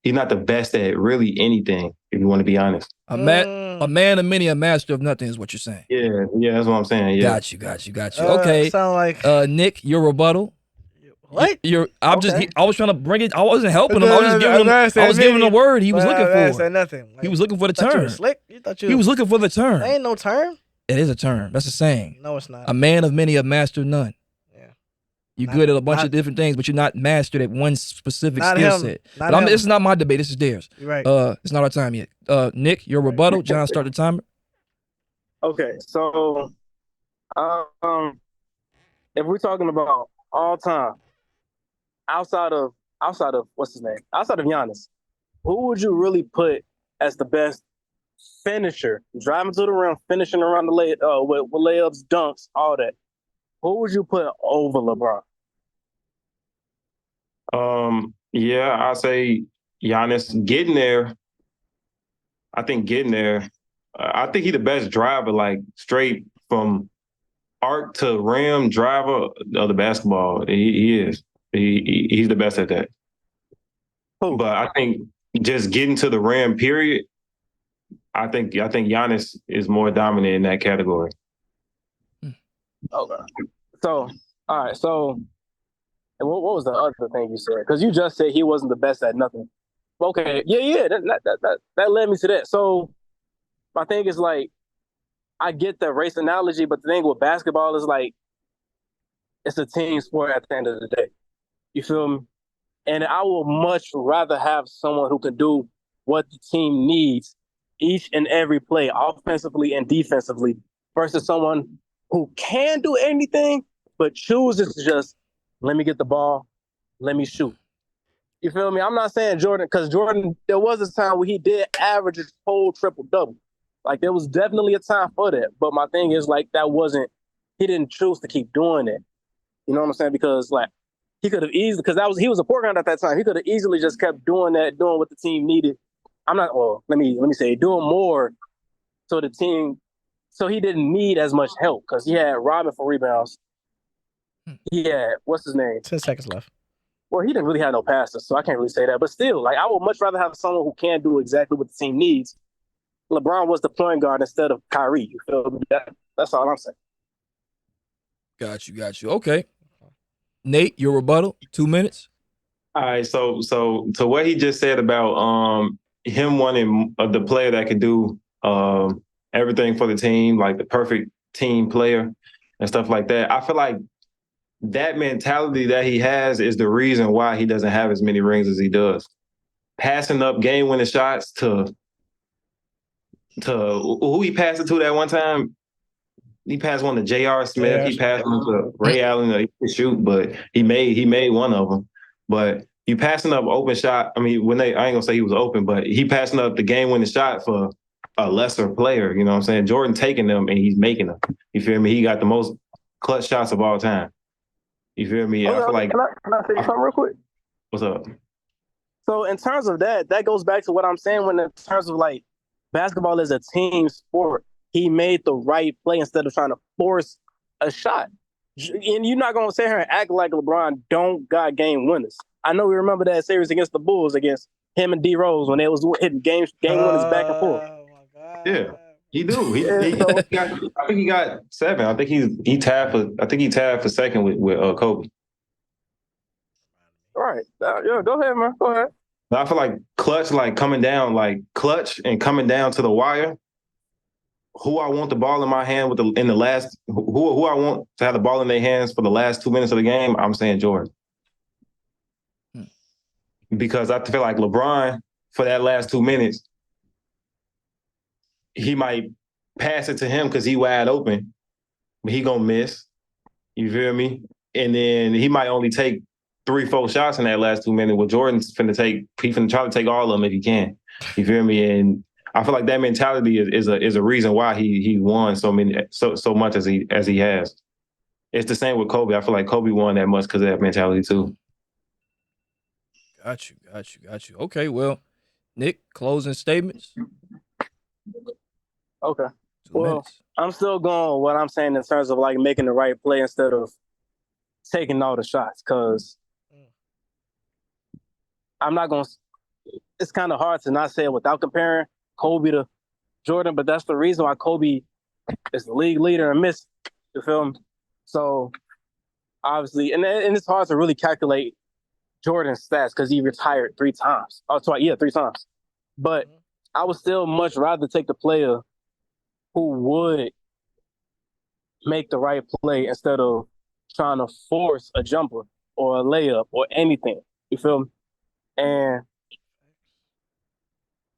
he's not the best at really anything, if you want to be honest. A man of many, a master of nothing is what you're saying. Yeah, that's what I'm saying. Yeah. Got you. Okay. Sound like Nick, your rebuttal. What? I was trying to bring it. I wasn't helping him. I was giving him the word he was looking for. Said nothing. He was looking for the term. He was looking for the term. There ain't no term. It is a term. That's a saying. No, it's not. A man of many, a master of none. Yeah. You're good at a bunch of different things, but you're not mastered at one specific skill set. But this is not my debate. This is theirs. You're right. It's not our time yet. Nick, your rebuttal. John, start the timer. Okay, so if we're talking about all time, outside of what's his name? Outside of Giannis, who would you really put as the best finisher, driving to the rim, finishing around the with layups, dunks, all that? Who would you put over LeBron? Yeah, I say Giannis getting there. I think getting there. I think he's the best driver, like straight from arc to rim driver of the basketball. He is. He's the best at that. Who? But I think just getting to the rim, period. I think Giannis is more dominant in that category. Okay. So, all right. So, what was the other thing you said? Because you just said he wasn't the best at nothing. Okay. Yeah. That led me to that. So, my thing is like, I get the race analogy, but the thing with basketball is like, it's a team sport at the end of the day. You feel me? And I will much rather have someone who can do what the team needs each and every play, offensively and defensively, versus someone who can do anything, but chooses to just, let me get the ball, let me shoot. You feel me? I'm not saying Jordan, because Jordan, there was a time where he did average his whole triple-double. Like, there was definitely a time for that. But my thing is, like, he didn't choose to keep doing it. You know what I'm saying? Because, like, he could have easily, because he was a point guard at that time. He could have easily just kept doing what the team needed. Let me say, doing more so the team, so he didn't need as much help, because he had Robin for rebounds. He had, what's his name? 10 seconds left. Well, he didn't really have no passes, so I can't really say that. But still, like, I would much rather have someone who can do exactly what the team needs. LeBron was the point guard instead of Kyrie. You feel me? That's all I'm saying. Got you. Okay. Nate, your rebuttal, 2 minutes. All right, so to what he just said about him wanting the player that could do everything for the team, like the perfect team player and stuff like that. I feel like that mentality that he has is the reason why he doesn't have as many rings as he does. Passing up game-winning shots to who he passed it to that one time. He passed one to J.R. Smith. He passed one to Ray Allen. He could shoot, but he made one of them. But you passing up open shot. I mean, I ain't gonna say he was open, but he passing up the game-winning shot for a lesser player. You know what I'm saying? Jordan taking them and he's making them. You feel me? He got the most clutch shots of all time. You feel me? I feel like. Can I say something real quick? What's up? So in terms of that goes back to what I'm saying when in terms of like basketball is a team sport. He made the right play instead of trying to force a shot. And you're not going to sit here and act like LeBron don't got game winners. I know we remember that series against the Bulls against him and D Rose when they was hitting game winners back and forth. Oh my God. Yeah, he do. I think he got 7. I think he tied for second with Kobe. All right. Yeah, go ahead, man. Go ahead. I feel like clutch, like coming down, like clutch and coming down to the wire. Who I want the ball in my hand who I want to have the ball in their hands for the last 2 minutes of the game, I'm saying Jordan. Because I feel like LeBron, for that last 2 minutes, he might pass it to him because he wide open, but he gonna miss. You feel me? And then he might only take 3-4 shots in that last 2 minutes. Well, Jordan's finna try to take all of them if he can. You feel me? And I feel like that mentality is a reason why he won so much as he has. It's the same with Kobe. I feel like Kobe won that much because of that mentality too. Got you. Okay, well, Nick, closing statements. Okay. 2 Well, minutes. I'm still going with what I'm saying in terms of like making the right play instead of taking all the shots. Because I'm not going to, it's kind of hard to not say it without comparing Kobe to Jordan, but that's the reason why Kobe is the league leader in missing. You feel me? So obviously, and it's hard to really calculate Jordan's stats because he retired 3 times. Oh, sorry, yeah, 3 times. But I would still much rather take the player who would make the right play instead of trying to force a jumper or a layup or anything. You feel me? And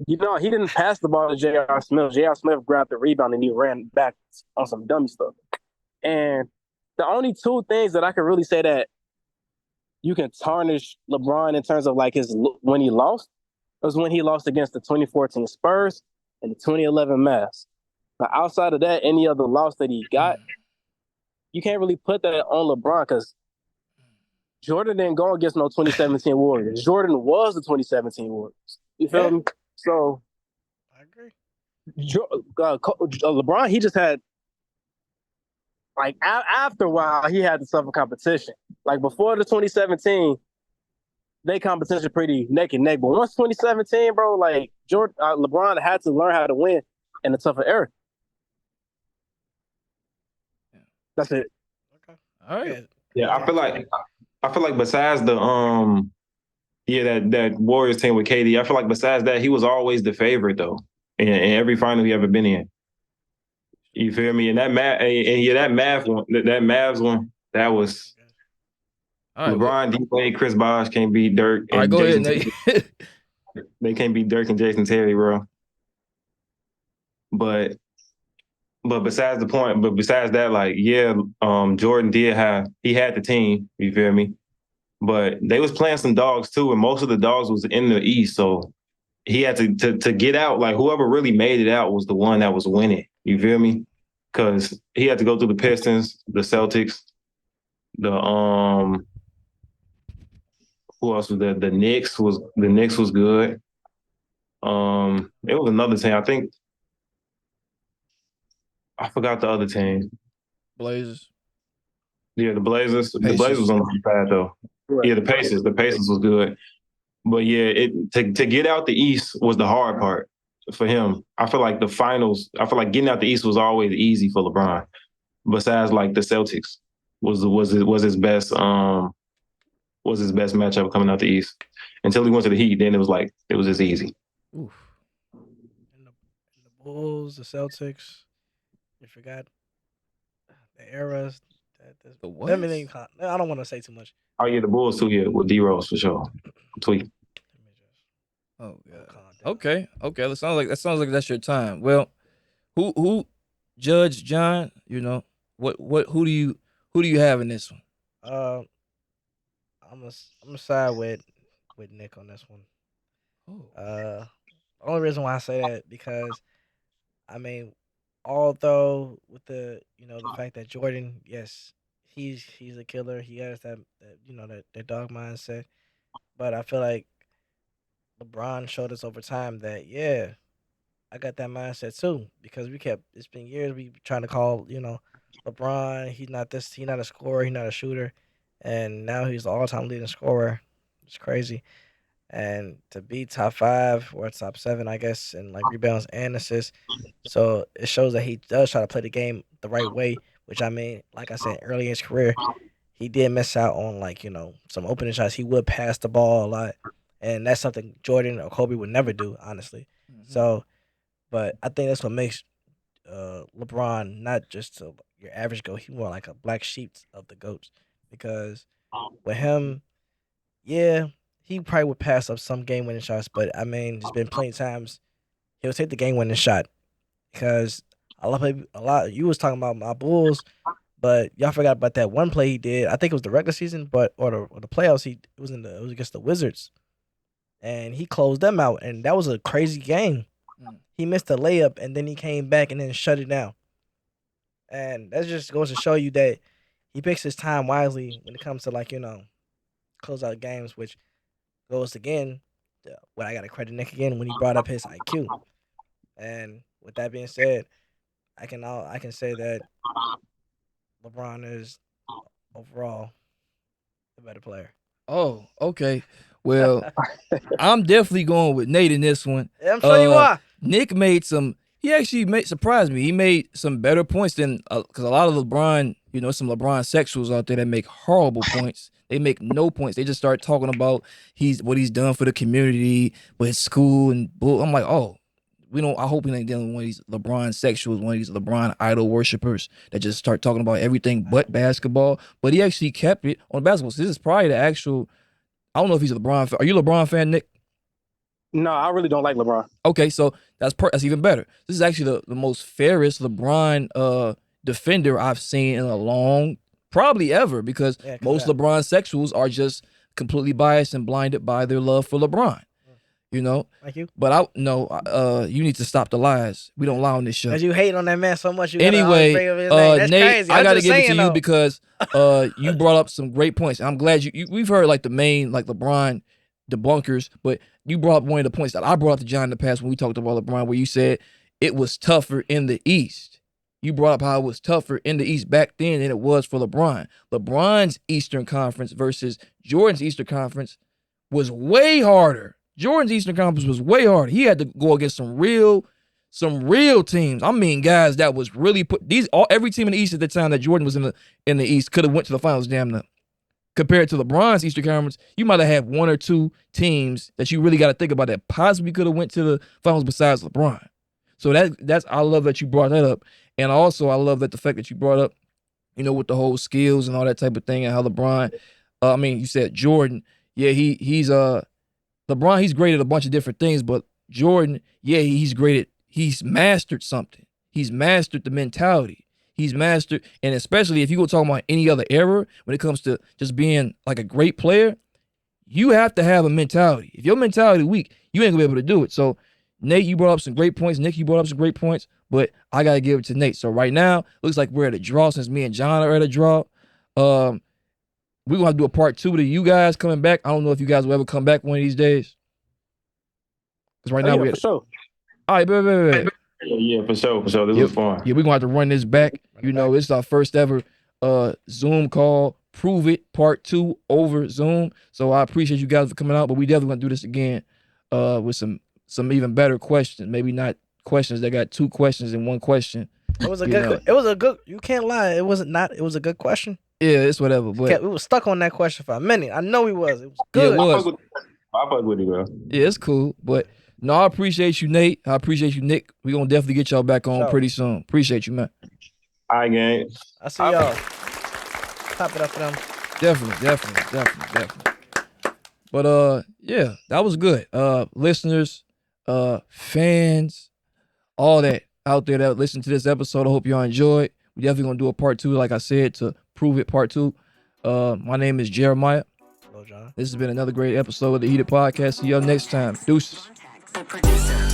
he didn't pass the ball to J.R. Smith. J.R. Smith grabbed the rebound and he ran back on some dummy stuff. And the only 2 things that I can really say that you can tarnish LeBron in terms of like his when he lost was when he lost against the 2014 Spurs and the 2011 Mavs. Now, outside of that, any other loss that he got, you can't really put that on LeBron because Jordan didn't go against no 2017 Warriors. Jordan was the 2017 Warriors. You feel me? So I agree. LeBron, he just had like after a while he had to suffer competition. Like before the 2017, they competition pretty neck and neck. But once 2017, bro, like LeBron had to learn how to win in a tougher era. That's it. Okay. All right. Yeah, I feel like besides the that Warriors team with KD, I feel like besides that, he was always the favorite though in every final he ever been in. You feel me? And that Mavs one, that was All right. LeBron, D-Wade, Chris Bosh can't beat Dirk. All right, and go Jason ahead, Terry. Nate. They can't beat Dirk and Jason Terry, bro. But besides that, like, yeah, Jordan he had the team, you feel me? But they was playing some dogs too, and most of the dogs was in the East, so he had to get out. Like whoever really made it out was the one that was winning. You feel me? Because he had to go through the Pistons, the Celtics, the who else was there? The Knicks was good. It was another team. I think I forgot the other team. Blazers. Yeah, the Blazers. The Pacers. Blazers was on the bad though. Right. Yeah, the Pacers. The Pacers was good. But yeah, to get out the East was the hard part for him. I feel like getting out the East was always easy for LeBron. Besides like the Celtics was his best matchup coming out the East. Until he went to the Heat, then it was just easy. Oof. And the Bulls, the Celtics. You forgot the eras. The what? I don't want to say too much. Oh yeah, the Bulls too. Yeah, with D-Rose for sure. Tweet. Oh god. Okay. That sounds like that's your time. Well, who Judge John? You know who do you have in this one? I'm gonna side with Nick on this one. Oh. Only reason why I say that because, I mean, although with the fact that Jordan, yes, he's a killer. He has that that dog mindset, but I feel like LeBron showed us over time that I got that mindset too because it's been years we trying to call LeBron, he's not a scorer, he's not a shooter, and now he's the all-time leading scorer. It's crazy. And to be top 5 or top 7, I guess, in like rebounds and assists. So it shows that he does try to play the game the right way, which I mean, like I said, early in his career, he did miss out on some opening shots. He would pass the ball a lot. And that's something Jordan or Kobe would never do, honestly. Mm-hmm. So, but I think that's what makes LeBron not just your average GOAT. He's more like a black sheep of the GOATs. Because with him, yeah, he probably would pass up some game-winning shots. But, I mean, there's been plenty of times he'll take the game-winning shot. Because a lot. You was talking about my Bulls, but y'all forgot about that one play he did. I think it was the regular season, or the playoffs. It was against the Wizards. and he closed them out, and that was a crazy game. He missed a layup, and then he came back and then shut it down. And that just goes to show you that he picks his time wisely when it comes to, like, close out games, which goes again to what I got to credit Nick again when he brought up his IQ. And with that being said, I can say that LeBron is overall the better player. Oh, okay. Well, I'm definitely going with Nate in this one. Yeah, I'm sure you are. Nick surprised me. He made some better points than, because a lot of LeBron, some LeBron sexuals out there that make horrible points. They make no points. They just start talking about what he's done for the community, with his school and bull. I'm like, oh, I hope we ain't dealing with one of these LeBron sexuals, one of these LeBron idol worshipers that just start talking about everything but basketball. But he actually kept it on basketball. So this is probably the actual, I don't know if he's a LeBron fan. Are you a LeBron fan, Nick? No, I really don't like LeBron. Okay, so that's even better. This is actually the most fairest LeBron defender I've seen in a long, probably ever, because most LeBron sexuals are just completely biased and blinded by their love for LeBron. Like you. But you need to stop the lies. We don't lie on this show. Because you hate on that man so much. Anyway, that's Nate, crazy. I got to give it to you because you brought up some great points. I'm glad we've heard like the main like LeBron debunkers, but you brought up one of the points that I brought up to John in the past when we talked about LeBron, where you said it was tougher in the East. You brought up how it was tougher in the East back then than it was for LeBron. LeBron's Eastern Conference versus Jordan's Eastern Conference was way harder. Jordan's Eastern Conference was way harder. He had to go against some real teams. I mean, guys that was really every team in the East at the time that Jordan was in the East could have went to the finals damn near. Compared to LeBron's Eastern Conference, you might have had one or two teams that you really got to think about that possibly could have went to the finals besides LeBron. So I love that you brought that up. And also I love that the fact that you brought up, with the whole skills and all that type of thing and how LeBron, you said Jordan, yeah, he's LeBron, he's great at a bunch of different things, but Jordan, yeah, he's mastered something. He's mastered the mentality. He's mastered, and especially if you go talking about any other era, when it comes to just being like a great player, you have to have a mentality. If your mentality weak, you ain't gonna be able to do it. So, Nate, you brought up some great points. Nick, you brought up some great points, but I gotta give it to Nate. So right now, looks like we're at a draw since me and John are at a draw. We're gonna have to do a part 2 to you guys coming back. I don't know if you guys will ever come back one of these days. Because right now we're for sure. All right, wait. Yeah, for sure. This was fun. Yeah, we're gonna have to run this back. It's our first ever Zoom call. Prove It Part 2 over Zoom. So I appreciate you guys for coming out, but we definitely gonna do this again with some even better questions. Maybe not questions that got 2 questions in one question. It was a good. You can't lie. It was a good question. Yeah, it's whatever. But we was stuck on that question for a minute. I know we was. It was good. Yeah, it was. I fuck with it, bro. Yeah, it's cool. But no, I appreciate you, Nate. I appreciate you, Nick. We're going to definitely get y'all back on pretty soon. Appreciate you, man. All right, gang. I see y'all. Clap it up for them. Definitely. But yeah, that was good. Listeners, fans, all that out there that listen to this episode, I hope y'all enjoyed. We definitely going to do a part 2, like I said, to Prove It Part 2. My name is Jeremiah. Hello, John. This has been another great episode of the Heated Podcast. See y'all next time. Deuces. The producer.